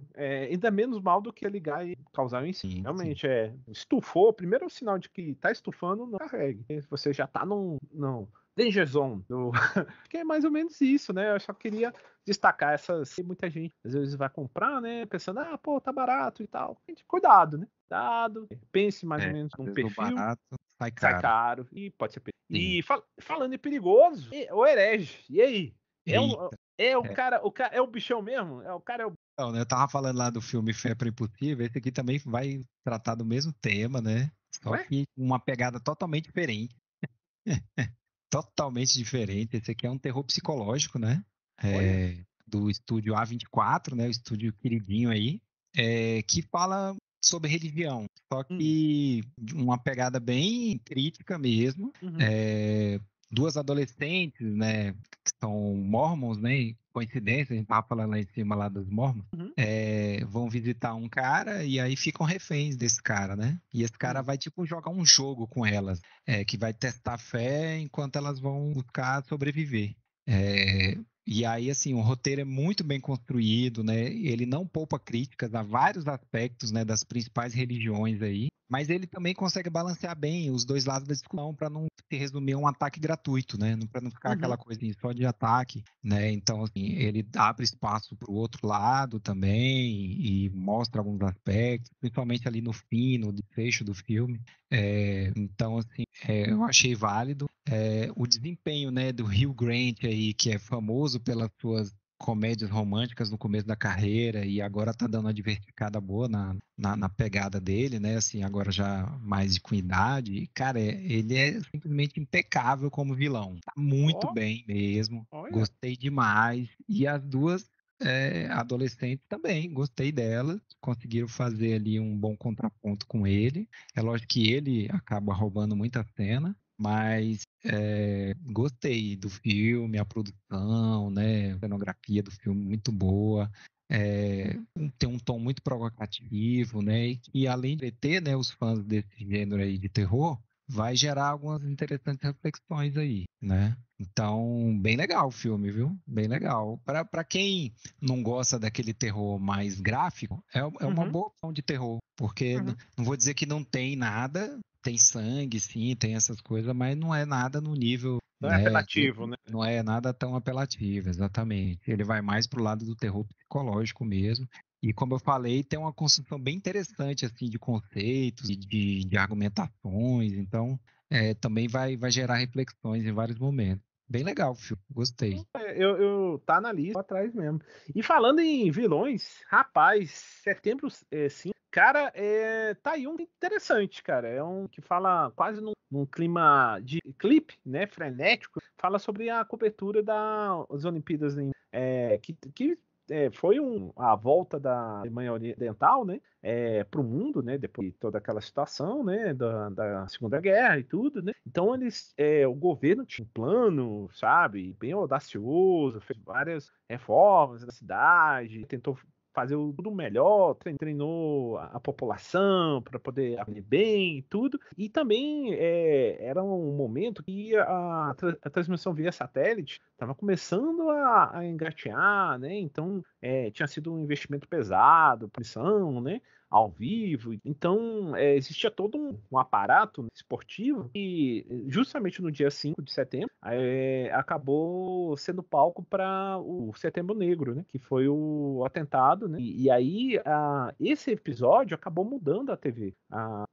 ainda menos mal do que ligar e causar um incêndio.
Sim,
Realmente, estufou, primeiro é o sinal de que está estufando, não carregue. Você já está num danger zone. Que é mais ou menos isso, né? Eu só queria destacar essas. Muita gente às vezes vai comprar, né? Pensando, pô, tá barato e tal. Gente, cuidado, né? Cuidado, pense mais ou menos
às
num
vezes o
perfil.
barato sai
Sai
caro.
caro e pode ser perigoso.
Sim.
E falando em perigoso, o herege, e aí?
Eita.
O cara, é o bichão mesmo? O cara é o.
Então, né, eu tava falando lá do filme Fé para Impossível, esse aqui também vai tratar do mesmo tema, né? Só
Ué?
que uma pegada totalmente diferente. Totalmente diferente. Esse aqui é um terror psicológico, né?
Olha.
Do estúdio A24, né? O estúdio queridinho aí, que fala sobre religião. Só que uma pegada bem crítica mesmo.
Uhum.
Duas adolescentes, né? Que são mormons, né? Coincidência, a gente tava falando lá em cima lá dos mormons.
Uhum.
Vão visitar um cara e aí ficam reféns desse cara, né? E esse cara
Uhum.
vai, tipo, jogar um jogo com elas, que vai testar a fé enquanto elas vão buscar sobreviver. E aí, assim, o roteiro é muito bem construído, né? Ele não poupa críticas a vários aspectos, né, das principais religiões aí, mas ele também consegue balancear bem os dois lados da discussão para não se resumir a um ataque gratuito, né? Para não ficar aquela coisa só de ataque, né? Então, assim, ele abre espaço para o outro lado também e mostra alguns aspectos, principalmente ali no fim, no desfecho do filme. Então, assim, eu achei válido. O desempenho, né, do Hugh Grant aí, que é famoso pelas suas comédias românticas no começo da carreira e agora tá dando uma diversificada boa na pegada dele, né? Assim, agora já mais com idade. E, cara, ele é simplesmente impecável como vilão. Tá muito bem mesmo.
Olha.
Gostei demais. E as duas adolescentes também, gostei delas. Conseguiram fazer ali um bom contraponto com ele. É lógico que ele acaba roubando muita cena, mas gostei do filme, a produção, né, a cenografia do filme muito boa. Tem um tom muito provocativo, né, e além de ter, né, os fãs desse gênero aí de terror, vai gerar algumas interessantes reflexões aí, né? Então, bem legal o filme, viu? Bem legal. Para quem não gosta daquele terror mais gráfico, é uma
Uhum.
boa opção de terror, porque
Uhum.
não vou dizer que não tem nada, tem sangue, sim, tem essas coisas, mas não é nada no nível,
Não é
né?
apelativo, né?
Não é nada tão apelativo, exatamente. Ele vai mais pro lado do terror psicológico mesmo. E como eu falei, tem uma construção bem interessante assim de conceitos e de argumentações. Então, também vai gerar reflexões em vários momentos. Bem legal o filme, gostei.
Tá na lista atrás mesmo. E falando em vilões, rapaz, setembro, sim, cara, tá aí um interessante, cara. É um que fala quase num clima de clipe, né, frenético. Fala sobre a cobertura das Olimpíadas que foi a volta da Alemanha Oriental, né, para o mundo, né, depois de toda aquela situação, né, da Segunda Guerra e tudo, né. Então o governo tinha um plano, sabe, bem audacioso, fez várias reformas na cidade, tentou fazer tudo melhor, treinou a população para poder aprender bem e tudo. E também era um momento que a transmissão via satélite estava começando a engatear, né? Então tinha sido um investimento pesado, pressão, né? ao vivo. Então, existia todo um aparato esportivo e, justamente no dia 5 de setembro, acabou sendo palco para o Setembro Negro, né? Que foi o atentado, né? E aí, esse episódio acabou mudando a TV.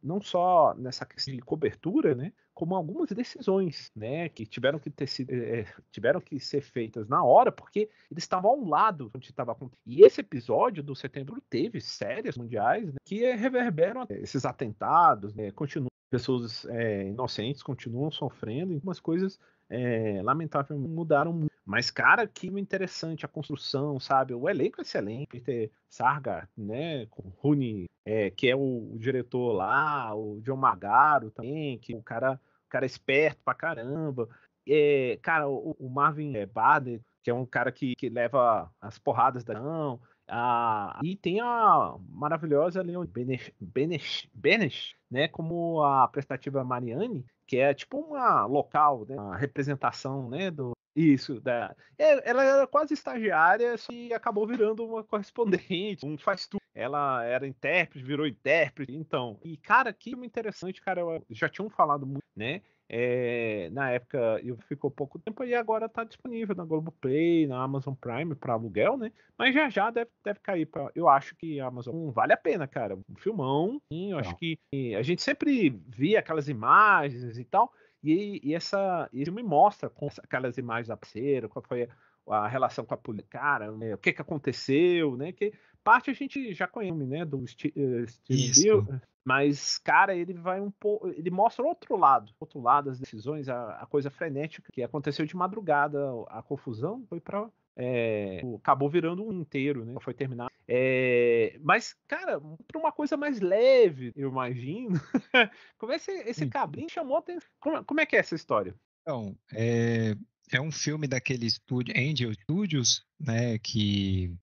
Não só nessa questão de cobertura, né? Como algumas decisões, né? Que tiveram que tiveram que ser feitas na hora, porque eles estavam ao lado onde estava acontecendo. E esse episódio do Setembro teve séries mundiais, né, que reverberam esses atentados, né, pessoas inocentes continuam sofrendo, e algumas coisas lamentavelmente mudaram muito. Mas, cara, que interessante a construção, sabe? O elenco é excelente. Peter Sarsgaard, né? Com Rooney, que é o diretor lá, o John Magaro também, que o cara esperto pra caramba. Cara, o Marvin Bader, que é um cara que leva as porradas da mão. E tem a maravilhosa Leon Benesch, né, como a prestativa Marianne, que é tipo uma local, né, uma representação, né, ela era quase estagiária e acabou virando uma correspondente, um faz tudo. Ela era intérprete, virou intérprete, então. E, cara, que interessante, cara, já tinham falado muito, né? Na época ficou pouco tempo e agora está disponível na Globoplay, na Amazon Prime para aluguel, né? Mas já deve cair para. Eu acho que a Amazon vale a pena, cara. Um filmão. Sim, eu acho que a gente sempre via aquelas imagens e tal. Esse filme mostra com aquelas imagens da parceira, qual foi a relação com a polícia, cara, né? O que aconteceu, né? Que parte a gente já conhece, né? Do Steven Bill. Mas, cara, ele vai um pouco. Ele mostra outro lado das decisões, a coisa frenética que aconteceu de madrugada, a confusão foi para. Acabou virando um inteiro, né? Foi terminar. Mas, cara, para uma coisa mais leve, eu imagino. Como é que esse cabrinho chamou a atenção? Como é que é essa história?
Então, é um filme daquele estúdio, Angel Studios, né? Que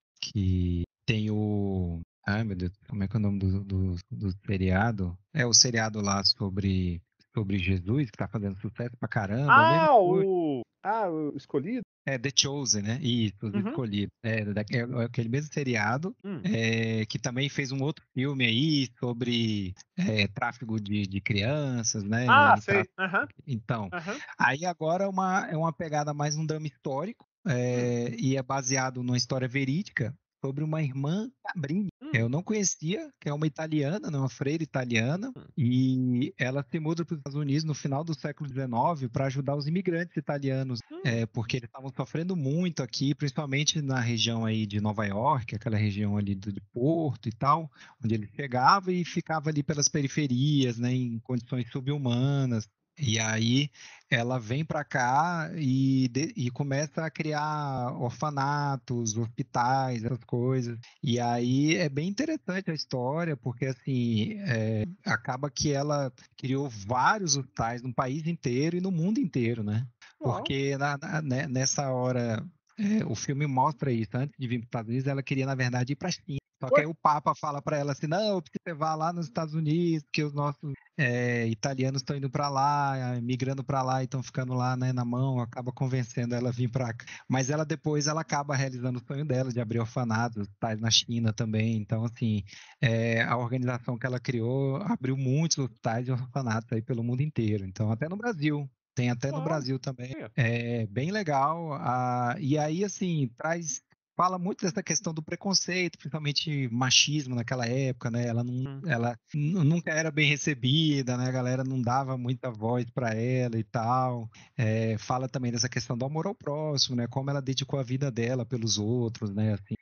tem o. Ai, meu Deus, como é que é o nome do seriado? É o seriado lá sobre Jesus, que tá fazendo sucesso pra caramba, mesmo.
O Escolhido?
The Chosen, né? Isso, Os Escolhidos. É aquele mesmo seriado, que também fez um outro filme aí sobre tráfico de crianças, né?
Sei.
Então, aí agora é uma pegada mais um drama histórico, e é baseado numa história verídica sobre uma irmã Cabrini. Eu não conhecia, que é uma italiana, né, uma freira italiana, e ela se muda para os Estados Unidos no final do século XIX para ajudar os imigrantes italianos, porque eles estavam sofrendo muito aqui, principalmente na região aí de Nova York, aquela região ali de Porto e tal, onde ele chegava e ficava ali pelas periferias, né, em condições subhumanas. E aí ela vem para cá e começa a criar orfanatos, hospitais, essas coisas. E aí é bem interessante a história, porque assim acaba que ela criou vários hospitais no país inteiro e no mundo inteiro, né? Porque nessa hora o filme mostra isso. Antes de vir para os Estados Unidos, ela queria, na verdade, ir para a China. Só que aí o Papa fala para ela assim, não, eu preciso levar lá nos Estados Unidos, que os nossos italianos estão indo para lá, migrando para lá e estão ficando lá, né, na mão, acaba convencendo ela a vir para cá. Mas ela depois acaba realizando o sonho dela de abrir orfanatos, hospitais na China também. Então, assim, a organização que ela criou abriu muitos hospitais e orfanatos aí pelo mundo inteiro. Então, até no Brasil. Tem até no Brasil também. É bem legal. E aí, assim, fala muito dessa questão do preconceito, principalmente machismo naquela época, né? Ela nunca era bem recebida, né? A galera não dava muita voz para ela e tal. Fala também dessa questão do amor ao próximo, né? Como ela dedicou a vida dela pelos outros, né? Assim,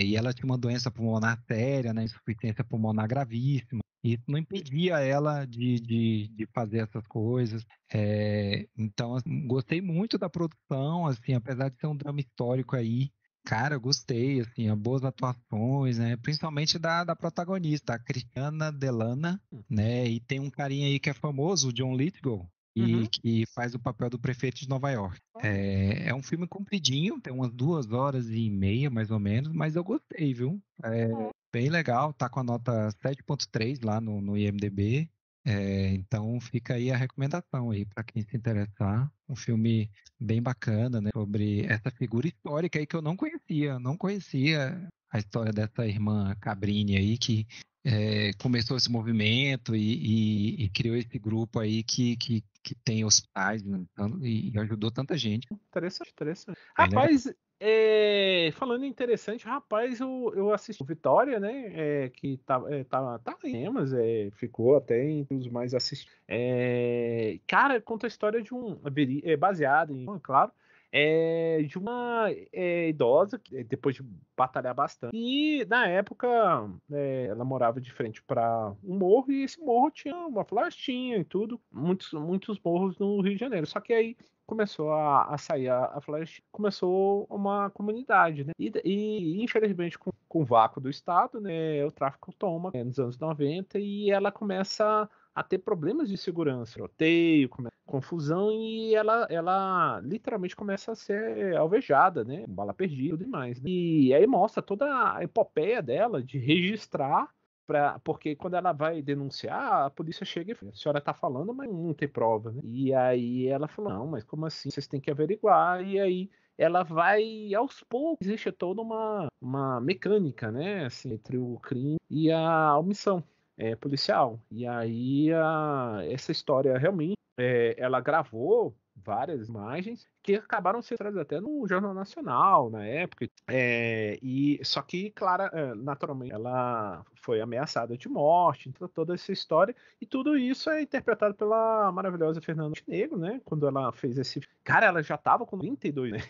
e ela tinha uma doença pulmonar séria, né? Insuficiência pulmonar gravíssima. Isso não impedia ela de fazer essas coisas. Então, assim, gostei muito da produção, assim, apesar de ser um drama histórico aí. Cara, gostei, assim, boas atuações, né? Principalmente da protagonista, a Christiana Delana, né? E tem um carinha aí que é famoso, o John Lithgow, e que faz o papel do prefeito de Nova York. É um filme compridinho, tem umas 2 horas e meia, mais ou menos, mas eu gostei, viu? Bem legal, tá com a nota 7.3 lá no IMDb. Então fica aí a recomendação aí para quem se interessar. Um filme bem bacana, né? Sobre essa figura histórica aí que eu não conhecia a história dessa irmã Cabrini aí, que começou esse movimento e criou esse grupo aí que tem hospitais, né, e ajudou tanta gente.
Interessante, interessante.
Bem legal.
Rapaz, falando em interessante, rapaz, eu assisti o Vitória, né? Que tá em cinemas, ficou até entre os mais assistidos. Cara, conta a história de baseado em, claro, de uma idosa que depois de batalhar bastante. E na época ela morava de frente para um morro e esse morro tinha uma florestinha e tudo, muitos morros no Rio de Janeiro. Só que aí começou a sair a floresta, começou uma comunidade, né? E infelizmente com o vácuo do Estado, né, o tráfico toma nos anos 90 e ela começa a ter problemas de segurança, roteio, confusão e ela literalmente começa a ser alvejada, né? Bala perdida e tudo mais. Né? E aí mostra toda a epopeia dela de registrar porque quando ela vai denunciar, a polícia chega e fala, a senhora tá falando, mas não tem prova, né? E aí ela falou, não, mas como assim? Vocês têm que averiguar. E aí ela vai, aos poucos, existe toda uma mecânica, né? Assim, entre o crime e a omissão policial. E aí essa história realmente, ela gravou várias imagens que acabaram sendo trazidas até no Jornal Nacional na época. E só que, Clara, naturalmente, ela foi ameaçada de morte, então toda essa história, e tudo isso é interpretado pela maravilhosa Fernanda Montenegro, né? Quando ela fez esse. Cara, ela já tava com 32, né?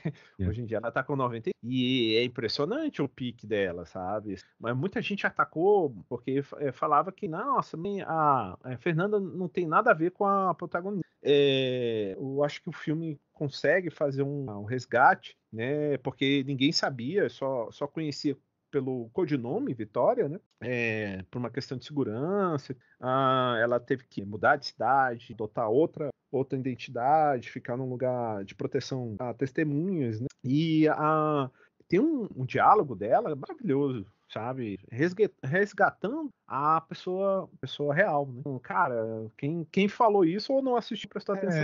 Hoje em dia ela tá com 90. E é impressionante o pique dela, sabe? Mas muita gente atacou porque falava que, nossa, a Fernanda não tem nada a ver com a protagonista. Eu acho que o filme consegue fazer um resgate, né? Porque ninguém sabia, só conhecia pelo codinome Vitória, né? Por uma questão de segurança. Ela teve que mudar de cidade, adotar outra identidade, ficar num lugar de proteção a testemunhas, né? E tem um diálogo dela maravilhoso, sabe? Resgatando a pessoa real, né? Então, cara, quem falou isso ou não assistiu, prestou atenção.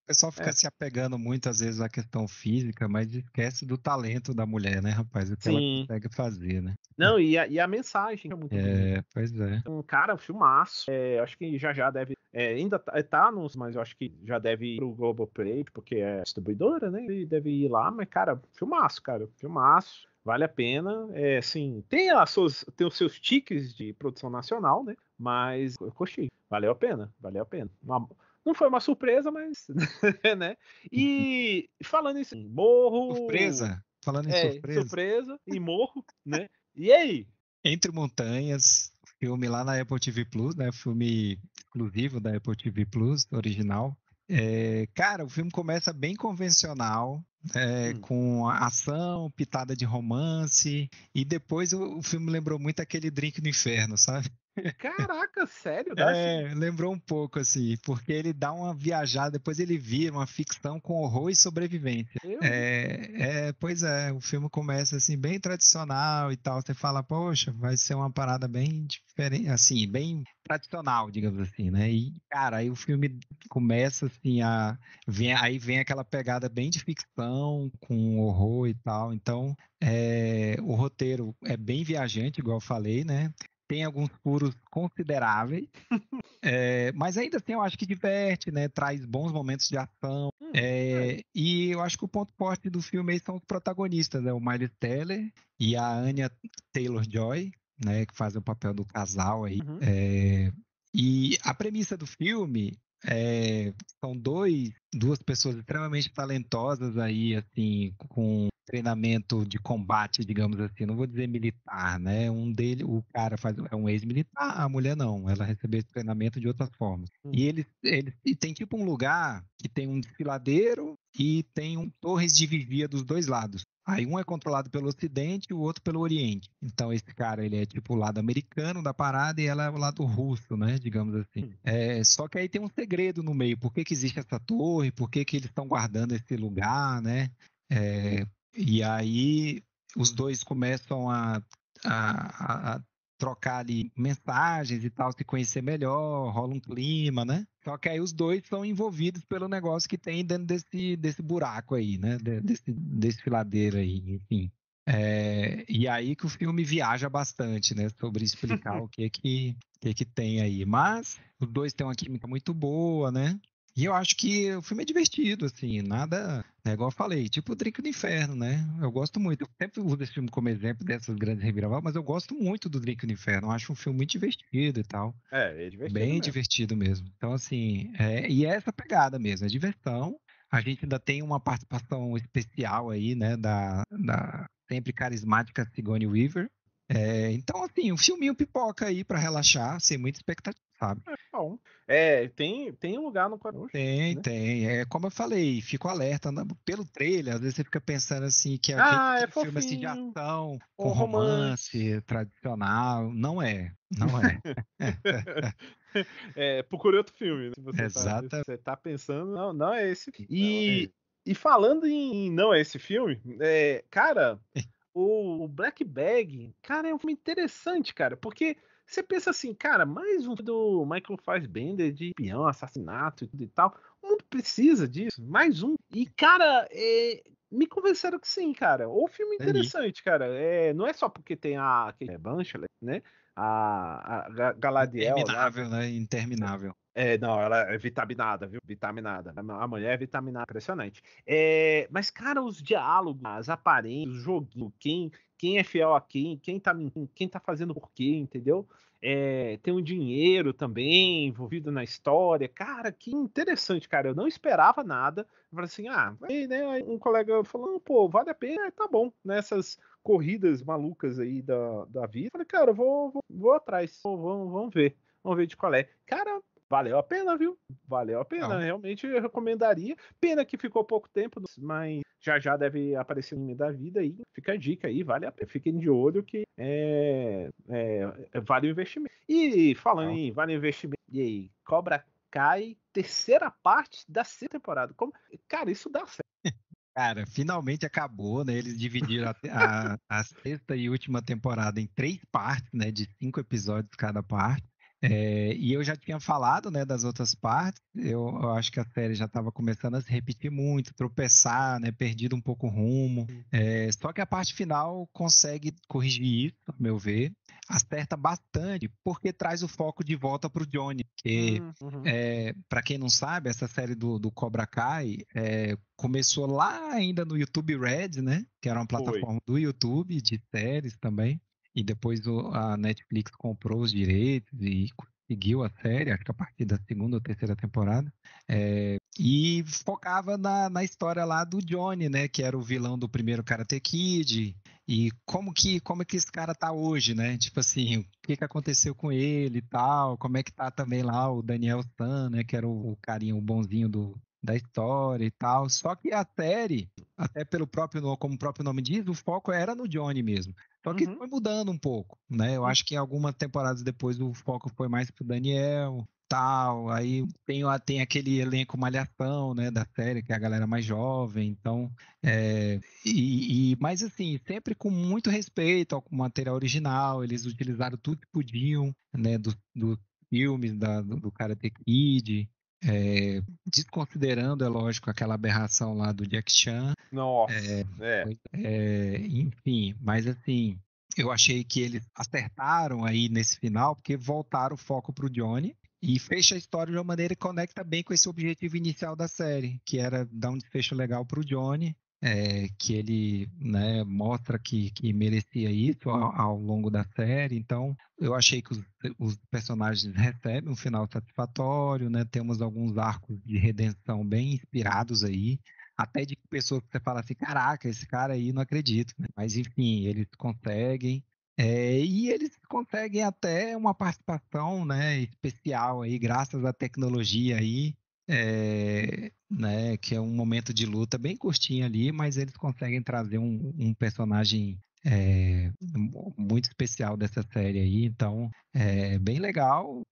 O pessoal fica se apegando muitas vezes à questão física, mas esquece do talento da mulher, né, rapaz? O que ela
Sim.
consegue fazer, né?
Não, e a mensagem é muito bonita.
Pois é.
Cara, um filmaço. Acho que já deve. Ainda tá nos, mas eu acho que já deve ir pro Globoplay, porque é distribuidora, né? E deve ir lá, mas, cara, filmaço, cara. Filmaço. Vale a pena. Assim, tem os seus tiques de produção nacional, né? Mas eu curti. Valeu a pena. Valeu a pena. Não foi uma surpresa, mas. né? E falando isso, morro.
Surpresa? Falando em surpresa,
Surpresa e morro, né? E aí?
Entre Montanhas, filme lá na Apple TV Plus, né? Filme exclusivo da Apple TV Plus, original. Cara, o filme começa bem convencional, com ação, pitada de romance, e depois o filme lembrou muito aquele Drink no Inferno, sabe?
Caraca, sério?
Lembrou um pouco, assim, porque ele dá uma viajada, depois ele vira uma ficção com horror e sobrevivência.
Eu, hein?
Pois é, o filme começa assim, bem tradicional e tal. Você fala, poxa, vai ser uma parada bem diferente, assim, bem tradicional, digamos assim, né? E, cara, aí o filme começa assim aí vem aquela pegada bem de ficção, com horror e tal. Então, o roteiro é bem viajante, igual eu falei, né? Tem alguns furos consideráveis, mas ainda assim eu acho que diverte, né? Traz bons momentos de ação. E eu acho que o ponto forte do filme aí são os protagonistas, né? O Miles Teller e a Anya Taylor-Joy, né? Que fazem o papel do casal aí.
Uhum.
E a premissa do filme são duas pessoas extremamente talentosas aí, assim, com treinamento de combate, digamos assim, não vou dizer militar, né? O cara é um ex-militar, a mulher não, ela recebeu esse treinamento de outras formas. E tem tipo um lugar que tem um desfiladeiro e tem torres de vigia dos dois lados. Aí um é controlado pelo Ocidente e o outro pelo Oriente. Então esse cara, ele é tipo o lado americano da parada e ela é o lado russo, né? Digamos assim. Só que aí tem um segredo no meio. Por que que existe essa torre? Por que que eles estão guardando esse lugar, né? E aí os dois começam a trocar ali mensagens e tal, se conhecer melhor, rola um clima, né? Só que aí os dois são envolvidos pelo negócio que tem dentro desse buraco aí, né? Desse filadeiro aí, enfim. E aí que o filme viaja bastante, né? Sobre explicar o que tem aí. Mas os dois têm uma química muito boa, né? E eu acho que o filme é divertido, assim, nada, né, igual eu falei, tipo o Drink do Inferno, né? Eu gosto muito. Eu sempre uso esse filme como exemplo dessas grandes reviravoltas, mas eu gosto muito do Drink do Inferno. Eu acho um filme muito divertido e tal.
É divertido
Bem
mesmo.
divertido mesmo. Então, assim, e é essa pegada mesmo, é diversão. A gente ainda tem uma participação especial aí, né, da sempre carismática Sigourney Weaver. Então, assim, um filminho pipoca aí pra relaxar, sem muita expectativa, sabe?
Bom, tem um lugar no coração,
Tem,
né?
tem. É como eu falei, fico alerta pelo trailer. Às vezes você fica pensando assim que
É
aquele filme assim de
fofinho,
ação com
um romance.
romance tradicional, não é, não é.
Procure outro filme, né? Se
Exata.
você tá pensando, não é esse filme.
Não é.
E falando em não é esse filme, cara, o Black Bag, cara, é um filme interessante, cara, porque você pensa assim, cara, mais um do Michael Fassbender de espião, assassinato e tudo e tal. O mundo precisa disso, mais um. E, cara, me convenceram que sim, cara. O filme é
Aí.
interessante, cara. Não é só porque tem a Banshees, né? A Galadiel lá, né?
Interminável, né? Interminável.
Não, ela é vitaminada, viu? Vitaminada. A mulher é vitaminada, impressionante. Mas, cara, os diálogos, as aparências, o joguinho, quem é fiel a quem tá mentindo, quem tá fazendo por quê, entendeu? Tem um dinheiro também envolvido na história. Cara, que interessante, cara. Eu não esperava nada. Eu falei assim, aí, né? Aí um colega falou, pô, vale a pena, tá bom. Nessas corridas malucas aí da vida. Eu falei, cara, eu vou atrás. Vamos ver. Vamos ver de qual é. Cara, valeu a pena, viu? Valeu a pena.
Não.
Realmente eu recomendaria. Pena que ficou pouco tempo, mas já deve aparecer no meio da vida aí. Fica a dica aí, vale a pena. Fiquem de olho que vale o investimento. E falando
Não.
em vale o investimento, e aí, Cobra Kai, terceira parte da sexta temporada. Cara, isso dá certo.
Cara, finalmente acabou, né? Eles dividiram a sexta e última temporada em 3 partes, né? De 5 episódios cada parte. E eu já tinha falado, né, das outras partes. Eu acho que a série já estava começando a se repetir muito, tropeçar, né? Perdido um pouco o rumo. Só que a parte final consegue corrigir isso, ao meu ver. Acerta bastante, porque traz o foco de volta para o Johnny. Que,
Uhum.
para quem não sabe, essa série do Cobra Kai começou lá ainda no YouTube Red, né? Que era uma
Foi.
plataforma do YouTube de séries também. E depois a Netflix comprou os direitos e conseguiu a série, acho que a partir da segunda ou terceira temporada. E focava na história lá do Johnny, né? Que era o vilão do primeiro Karate Kid. E como é que esse cara tá hoje, né? Tipo assim, o que aconteceu com ele e tal. Como é que tá também lá o Daniel San, né? Que era o carinha, o bonzinho da história e tal. Só que a série, até pelo próprio, como o próprio nome diz, o foco era no Johnny mesmo. Só que
Uhum.
foi mudando um pouco, né? Eu acho que algumas temporadas depois o foco foi mais pro Daniel, tal. Aí tem aquele elenco malhação, né, da série, que é a galera mais jovem. Então, mas assim, sempre com muito respeito ao material original. Eles utilizaram tudo que podiam, né, dos filmes do Karate Kid. Desconsiderando, é lógico, aquela aberração lá do Jack Chan.
Nossa,
Enfim, mas assim, eu achei que eles acertaram aí nesse final, porque voltaram o foco pro Johnny e fecha a história de uma maneira que conecta bem com esse objetivo inicial da série, que era dar um desfecho legal pro Johnny, que ele, né, mostra que merecia isso ao longo da série. Então, eu achei que os personagens recebem um final satisfatório, né? Temos alguns arcos de redenção bem inspirados aí, até de pessoas que você fala assim, caraca, esse cara aí não acredito, né? Mas enfim, eles conseguem. E eles conseguem até uma participação, né, especial aí, graças à tecnologia aí, né, que é um momento de luta bem curtinho ali, mas eles conseguem trazer um personagem muito especial dessa série aí, então bem legal.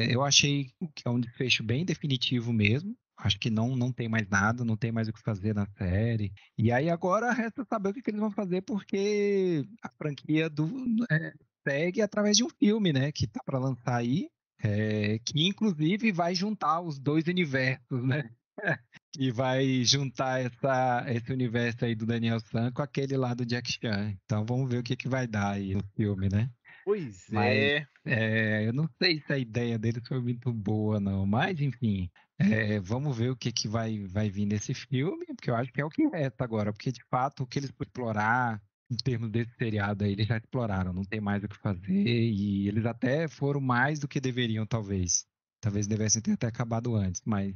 Eu achei que é um desfecho bem definitivo mesmo. Acho que não tem mais nada, não tem mais o que fazer na série. E aí agora resta saber o que eles vão fazer, porque a franquia segue através de um filme, né? Que tá para lançar aí, que inclusive vai juntar os dois universos, né? E vai juntar esse universo aí do Daniel San com aquele lá do Jack Chan. Então vamos ver o que vai dar aí no filme, né?
Pois
Mas
é.
eu não sei se a ideia deles foi muito boa, não. Mas, enfim, vamos ver o que vai vir nesse filme, porque eu acho que é o que resta agora. Porque, de fato, o que eles foram explorar em termos desse seriado aí, eles já exploraram, não tem mais o que fazer. E eles até foram mais do que deveriam, talvez. Talvez devessem ter até acabado antes, mas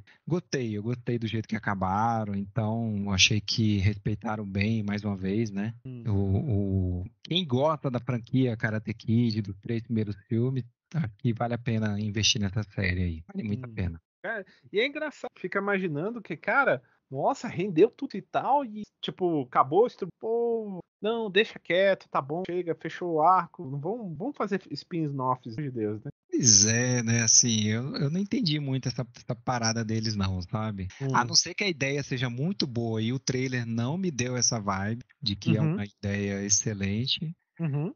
eu gostei do jeito que acabaram, então achei que respeitaram bem mais uma vez, né? Quem gosta da franquia Karate Kid, dos 3 primeiros filmes, acho que vale a pena investir nessa série aí. Vale muito a
Uhum.
pena.
Cara, e é engraçado, fica imaginando que, cara, nossa, rendeu tudo e tal, e tipo, acabou, pô, não, deixa quieto, tá bom, chega, fechou o arco, não vamos fazer spin-offs, de Deus, né?
Pois é, né? Assim, eu não entendi muito essa parada deles, não, sabe? A não ser que a ideia seja muito boa e o trailer não me deu essa vibe de que é
Uhum,
uma ideia excelente.
uhum,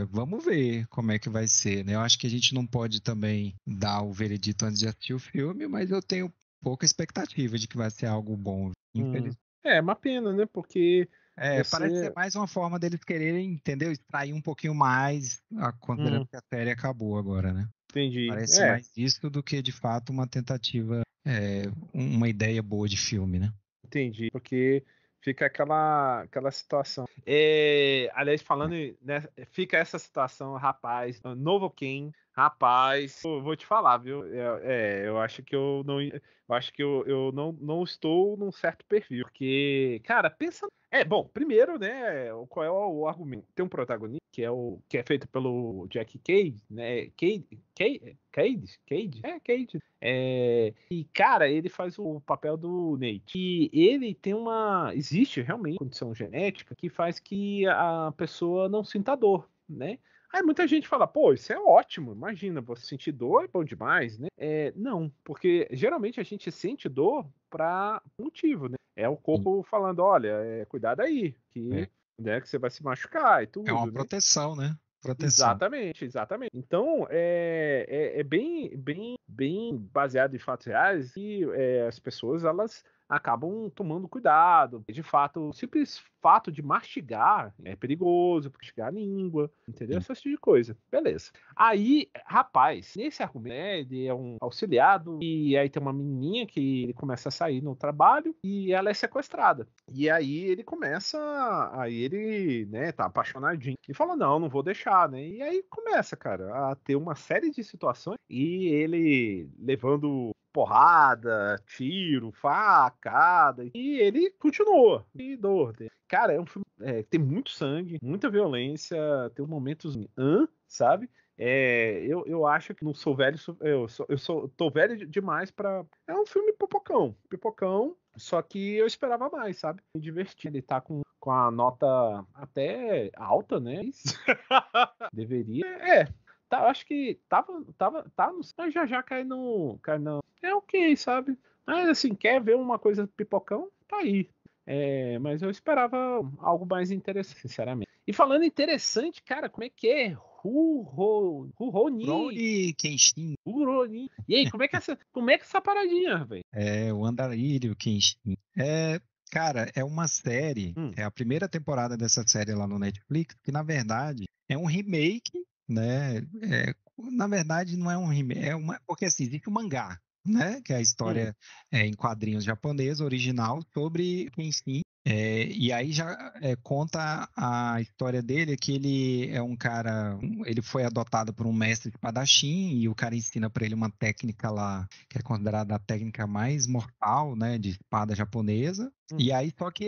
Vamos ver como é que vai ser, né? Eu acho que a gente não pode também dar o veredito antes de assistir o filme, mas eu tenho pouca expectativa de que vai ser algo bom,
hum.
infelizmente.
É uma pena, né? Porque
Parece ser
você.
mais uma forma deles quererem, entendeu? Extrair um pouquinho mais, considerando
Hum,
que a série acabou agora, né?
entendi.
Parece mais isso do que, de fato, uma tentativa, uma ideia boa de filme, né?
Entendi, porque fica aquela situação. Aliás, falando, né, fica essa situação, rapaz, novo Ken, rapaz, eu vou te falar, viu? Eu acho que eu não estou num certo perfil, porque, cara, pensa. Bom, primeiro, né, qual é o argumento? Tem um protagonista que é feito pelo Jack Cage, né? Cage? Cage. E, cara, ele faz o papel do Nate. E ele tem uma. Existe realmente uma condição genética que faz que a pessoa não sinta dor, né? Aí muita gente fala, pô, isso é ótimo, imagina, você sentir dor é bom demais, né? Não, porque geralmente a gente sente dor para motivo, né? É o
Sim.
corpo falando, olha, cuidado aí,
É,
né, que você vai se machucar e
é uma
tudo, né?
proteção, né? Proteção.
Exatamente, exatamente. Então, é bem baseado em fatos reais e as pessoas elas acabam tomando cuidado. De fato, o simples fato de mastigar é perigoso, mastigar a língua, entendeu?
Sim.
Esse tipo de coisa. Beleza. Aí, rapaz, nesse argumento, né, ele é um auxiliado e aí tem uma menininha que ele começa a sair no trabalho e ela é sequestrada. E aí ele, né, tá apaixonadinho e fala: "Não, não vou deixar", né? E aí começa, cara, a ter uma série de situações e ele levando porrada, tiro, facada, e ele continua. E dor. Cara, é um filme tem muito sangue, muita violência, tem momentos sabe? Eu acho que não sou velho, tô velho demais pra. É um filme pipocão, só que eu esperava mais, sabe? Me divertir. Ele tá com a nota até alta, né? Deveria. Tá, acho que tá no. Mas já cai no. Cai no. É ok, sabe? Mas assim, quer ver uma coisa pipocão? Tá aí. Mas eu esperava algo mais interessante, sinceramente. E falando interessante, cara, como é que é? Rurouni.
Rurouni Kenshin,
Rurouni. E aí, como é que essa paradinha, velho?
o Andarilho Kenshin. Cara, é uma série,
Hum,
é a primeira temporada dessa série lá no Netflix, que na verdade é um remake, né? Na verdade não é um remake, porque assim, existe um mangá, né? Que é a
hum,
história em quadrinhos japonesa original sobre Kenshin. E aí já conta a história dele, que ele é um cara, ele foi adotado por um mestre espadachim e o cara ensina para ele uma técnica lá que é considerada a técnica mais mortal, né, de espada japonesa.
hum.
E aí, só que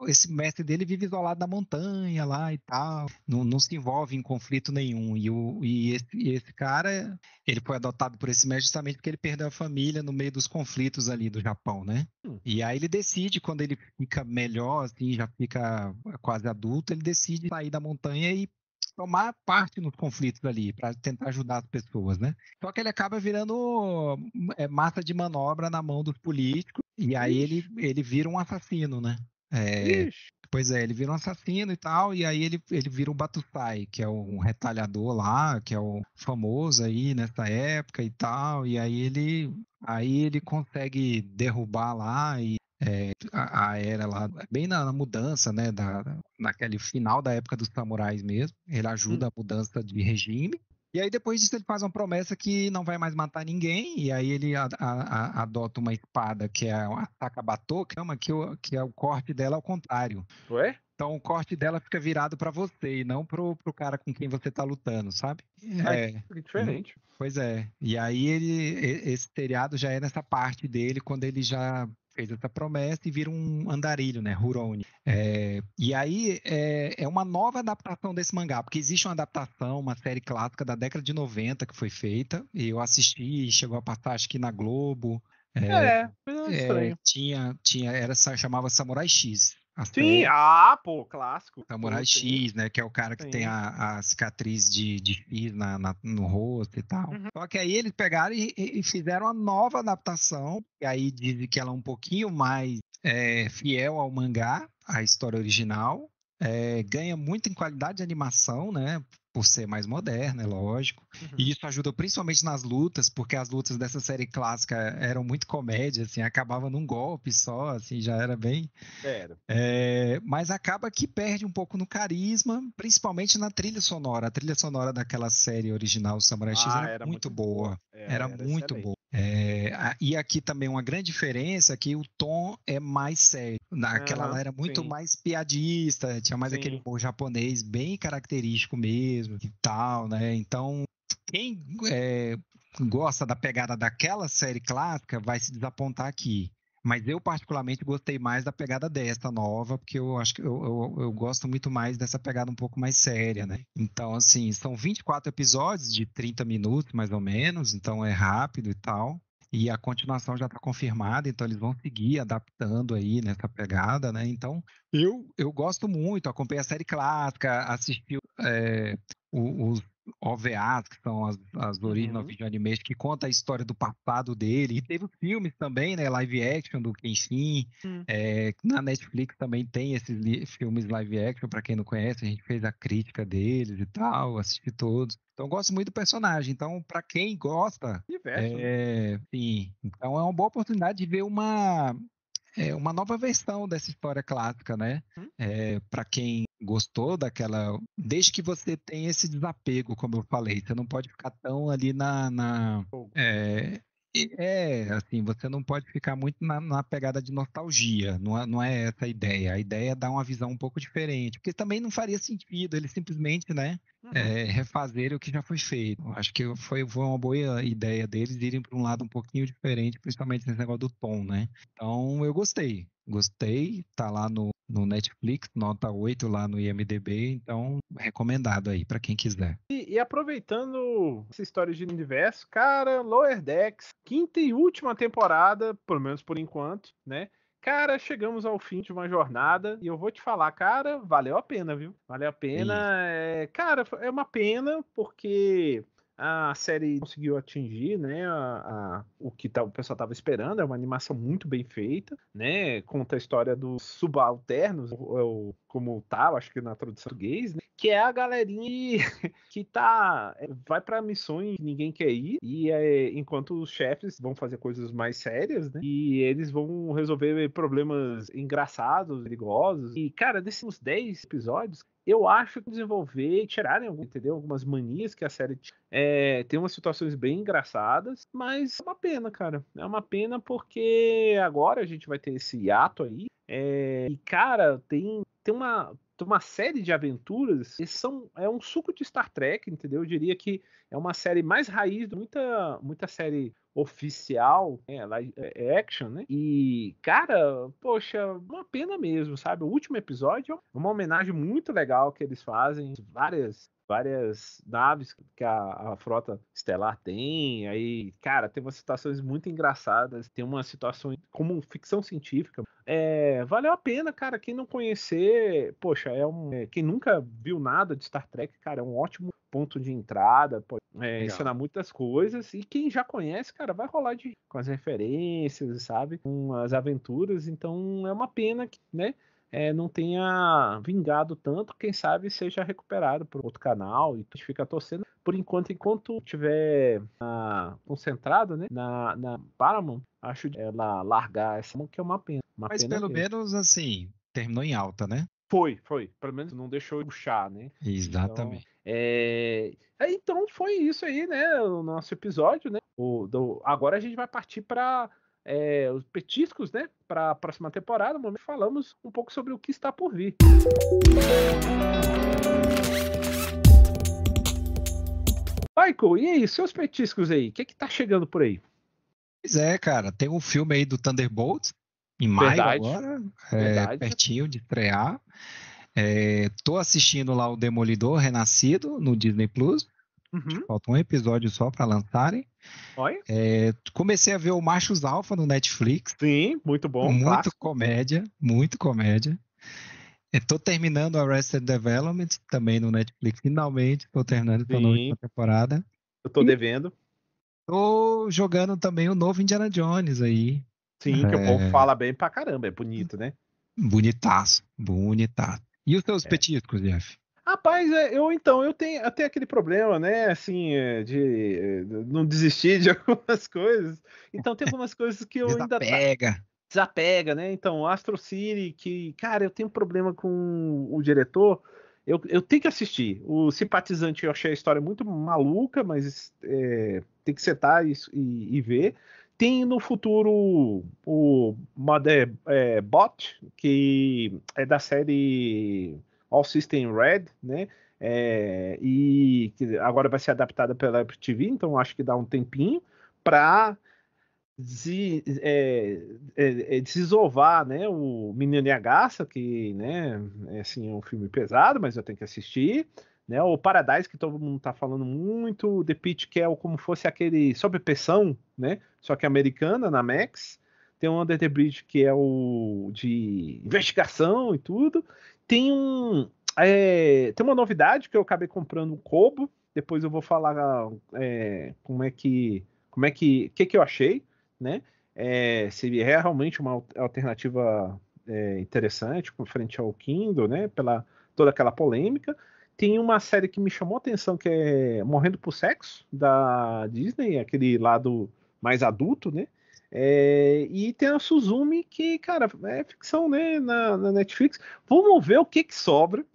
esse mestre dele vive isolado na montanha lá e tal, não se envolve em conflito nenhum. E esse cara, ele foi adotado por esse mestre justamente porque ele perdeu a família no meio dos conflitos ali do Japão, né?
Hum.
E aí ele decide, quando ele fica melhor, assim, já fica quase adulto, ele decide sair da montanha e tomar parte nos conflitos ali, para tentar ajudar as pessoas, né? Só que ele acaba virando massa de manobra na mão dos políticos, e aí ele,
Ixi,
ele vira um assassino, né? É,
ixi.
Pois é, ele vira um assassino e tal, e aí ele vira o Batutai, que é um retalhador lá, que é o famoso aí nessa época e tal, e aí ele aí ele consegue derrubar lá e a era lá, bem na mudança, né, naquele final da época dos samurais mesmo, ele ajuda a mudança de regime, e aí depois disso ele faz uma promessa que não vai mais matar ninguém, e aí ele adota uma espada que é a Takabato, que é o corte dela ao contrário.
Ué?
Então o corte dela fica virado para você e não pro cara com quem você tá lutando, sabe?
Ai, que diferente.
Pois é. E aí esse seriado já é nessa parte dele, quando ele já fez essa promessa e vira um andarilho, né? Huron. E aí é uma nova adaptação desse mangá, porque existe uma adaptação, uma série clássica da década de 90 que foi feita, e eu assisti, chegou a passar acho que na Globo.
Estranho.
Chamava Samurai X. A
Sim,
série
pô, clássico.
Samurai
Pô, sim,
X, né? Que é o cara que tem
sim.
a cicatriz de X no rosto e tal.
Uhum.
Só que aí eles pegaram e fizeram uma nova adaptação, e aí dizem que ela é um pouquinho mais fiel ao mangá, à história original. Ganha muito em qualidade de animação, né? Por ser mais moderna, é lógico. E isso ajuda principalmente nas lutas, porque as lutas dessa série clássica eram muito comédia, assim, acabava num golpe só, assim, já era bem.
Era.
Mas acaba que perde um pouco no carisma, principalmente na trilha sonora. A trilha sonora daquela série original Samurai X era
Era
muito
muito boa.
boa.
Era,
Era
era
muito
excelente.
boa. E aqui também uma grande diferença é que o tom é mais sério. Naquela lá
Aham,
era muito
sim,
mais piadista, tinha mais aquele
sim.
humor japonês bem característico mesmo e tal, né? Então, quem gosta da pegada daquela série clássica vai se desapontar aqui. Mas eu, particularmente, gostei mais da pegada dessa nova, porque eu acho que eu gosto muito mais dessa pegada um pouco mais séria, né? Então, assim, são 24 episódios de 30 minutos, mais ou menos, então é rápido e tal. E a continuação já está confirmada, então eles vão seguir adaptando aí nessa pegada, né? Então, eu gosto muito, acompanhei a série clássica, assisti os OVAs, que são as original
Uhum.
video animes, que conta a história do passado dele. E teve filmes também, né? Live action do Kenshin.
Hum.
Na Netflix também tem esses filmes live action, para quem não conhece, a gente fez a crítica deles e tal, assisti todos. Então, eu gosto muito do personagem. Então, para quem gosta,
Diverso, né?
sim. Então, é uma boa oportunidade de ver uma nova versão dessa história clássica, né?
Hum?
Para quem gostou daquela. Desde que você tenha esse desapego, como eu falei, você não pode ficar tão ali
Fogo.
é, assim, você não pode ficar muito na pegada de nostalgia, não é essa a ideia. A ideia é dar uma visão um pouco diferente, porque também não faria sentido eles simplesmente, né,
Uhum.
refazerem o que já foi feito. Acho que foi uma boa ideia deles irem para um lado um pouquinho diferente, principalmente nesse negócio do tom, né? Então eu gostei. Gostei, tá lá no Netflix, nota 8 lá no IMDb, então recomendado aí para quem quiser.
E aproveitando essa história de universo, cara, Lower Decks, quinta e última temporada, pelo menos por enquanto, né? Cara, chegamos ao fim de uma jornada e eu vou te falar, cara, valeu a pena, viu? Valeu a
Aí,
pena. Cara, é uma pena porque a série conseguiu atingir, né, o que o pessoal estava esperando. É uma animação muito bem feita, né? Conta a história dos subalternos, como tá, acho que na tradução português, né? Que é a galerinha que vai para missões que ninguém quer ir e enquanto os chefes vão fazer coisas mais sérias, né? E eles vão resolver problemas engraçados, perigosos. E cara, desses 10 episódios, eu acho que desenvolver e tirarem entendeu? Algumas manias que a série tem umas situações bem engraçadas, mas é uma pena, cara. É uma pena porque agora a gente vai ter esse hiato aí. E, cara, tem uma série de aventuras que é um suco de Star Trek, entendeu? Eu diria que é uma série mais raiz de muita série oficial, né, action, né? E, cara, poxa, uma pena mesmo, sabe? O último episódio é uma homenagem muito legal que eles fazem, várias naves que a frota estelar tem. Aí, cara, tem umas situações muito engraçadas, tem uma situação como ficção científica. Valeu a pena, cara. Quem não conhecer, poxa, quem nunca viu nada de Star Trek, cara, é um ótimo ponto de entrada, pode ensinar
legal.
muitas coisas. E quem já conhece, cara, vai rolar com as referências, sabe? Com as aventuras. Então é uma pena que, né? não tenha vingado tanto, quem sabe seja recuperado por outro canal, e a gente fica torcendo. Por enquanto tiver concentrado, né, na Paramount, acho que ela largar essa mão, que é uma pena.
Mas pelo
mesmo.
menos, assim, terminou em alta, né?
Foi. Pelo menos não deixou puxar, né?
Exatamente.
Então foi isso aí, né? O nosso episódio, né? Agora a gente vai partir para os petiscos, né? Para a próxima temporada. No momento falamos um pouco sobre o que está por vir. Michael, e aí, seus petiscos aí? O que tá chegando por aí?
Pois é, cara, tem um filme aí do Thunderbolts, em maio agora, pertinho de estrear. Tô assistindo lá o Demolidor Renascido no Disney Plus. Falta um episódio só para lançarem. Comecei a ver o Machos Alfa no Netflix.
Sim, muito bom.
Muito comédia. Tô terminando Arrested Development também no Netflix. Finalmente tô terminando a última temporada.
Eu tô devendo.
Tô jogando também o novo Indiana Jones aí.
Sim, que o povo fala bem pra caramba. É bonito, né?
Bonitaço. E os teus petiscos, Jeff?
Rapaz, eu tenho aquele problema, né, assim, de não desistir de algumas coisas. Então tem algumas coisas que eu ainda desapega, né? Então, Astro City, que, cara, eu tenho problema com o diretor. Eu tenho que assistir. O Simpatizante, eu achei a história muito maluca, mas tem que sentar e ver. Tem no futuro o Mother Bot, que é da série All System Red, né? E que agora vai ser adaptada pela Apple TV, então acho que dá um tempinho para desovar, né, o Menino e a Garça, que, né, assim, é um filme pesado, mas eu tenho que assistir, né, o Paradise, que todo mundo tá falando muito, o The Pitt, que é como fosse aquele sob pressão, né, só que americana, na Max, tem o Under the Bridge, que é o de investigação e tudo, tem uma novidade que eu acabei comprando um Kobo, depois eu vou falar como é que eu achei, né? Se é realmente uma alternativa interessante com frente ao Kindle, né? Pela toda aquela polêmica. Tem uma série que me chamou a atenção que é Morrendo por Sexo, da Disney, aquele lado mais adulto, né? E tem a Suzumi, que, cara, é ficção, né? Na Netflix. Vamos ver o que sobra.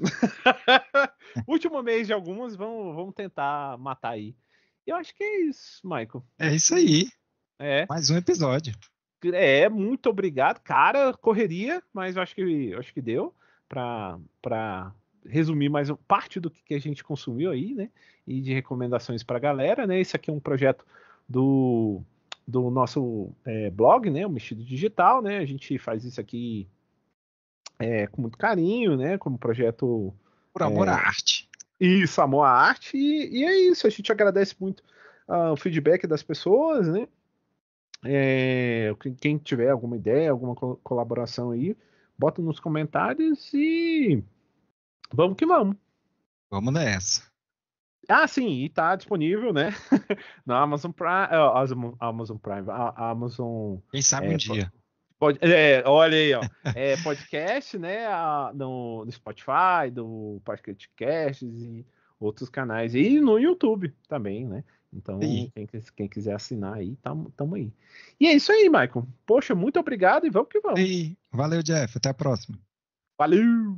Último mês de algumas, vamos tentar matar aí. Eu acho que é isso, Michael.
É isso aí. Mais um episódio.
Muito obrigado. Cara, correria, mas eu acho que deu para resumir mais parte do que a gente consumiu aí, né? E de recomendações para a galera, né? Esse aqui é um projeto do nosso blog, né? O Mexido Digital, né? A gente faz isso aqui com muito carinho, né? Como projeto
por amor à arte.
Isso, amor à arte. E é isso. A gente agradece muito o feedback das pessoas, né? Quem tiver alguma ideia, alguma colaboração aí, bota nos comentários e vamos que vamos.
Vamos nessa.
Sim, e tá disponível, né? Na Amazon Prime, Amazon.
Quem sabe um dia.
Olha aí, ó. Podcast, né? No Spotify, do Podcast e outros canais. E no YouTube também, né? Então, quem quiser assinar aí, tamo aí. E é isso aí, Michael. Poxa, muito obrigado e vamos que vamos.
Valeu, Jeff. Até a próxima.
Valeu!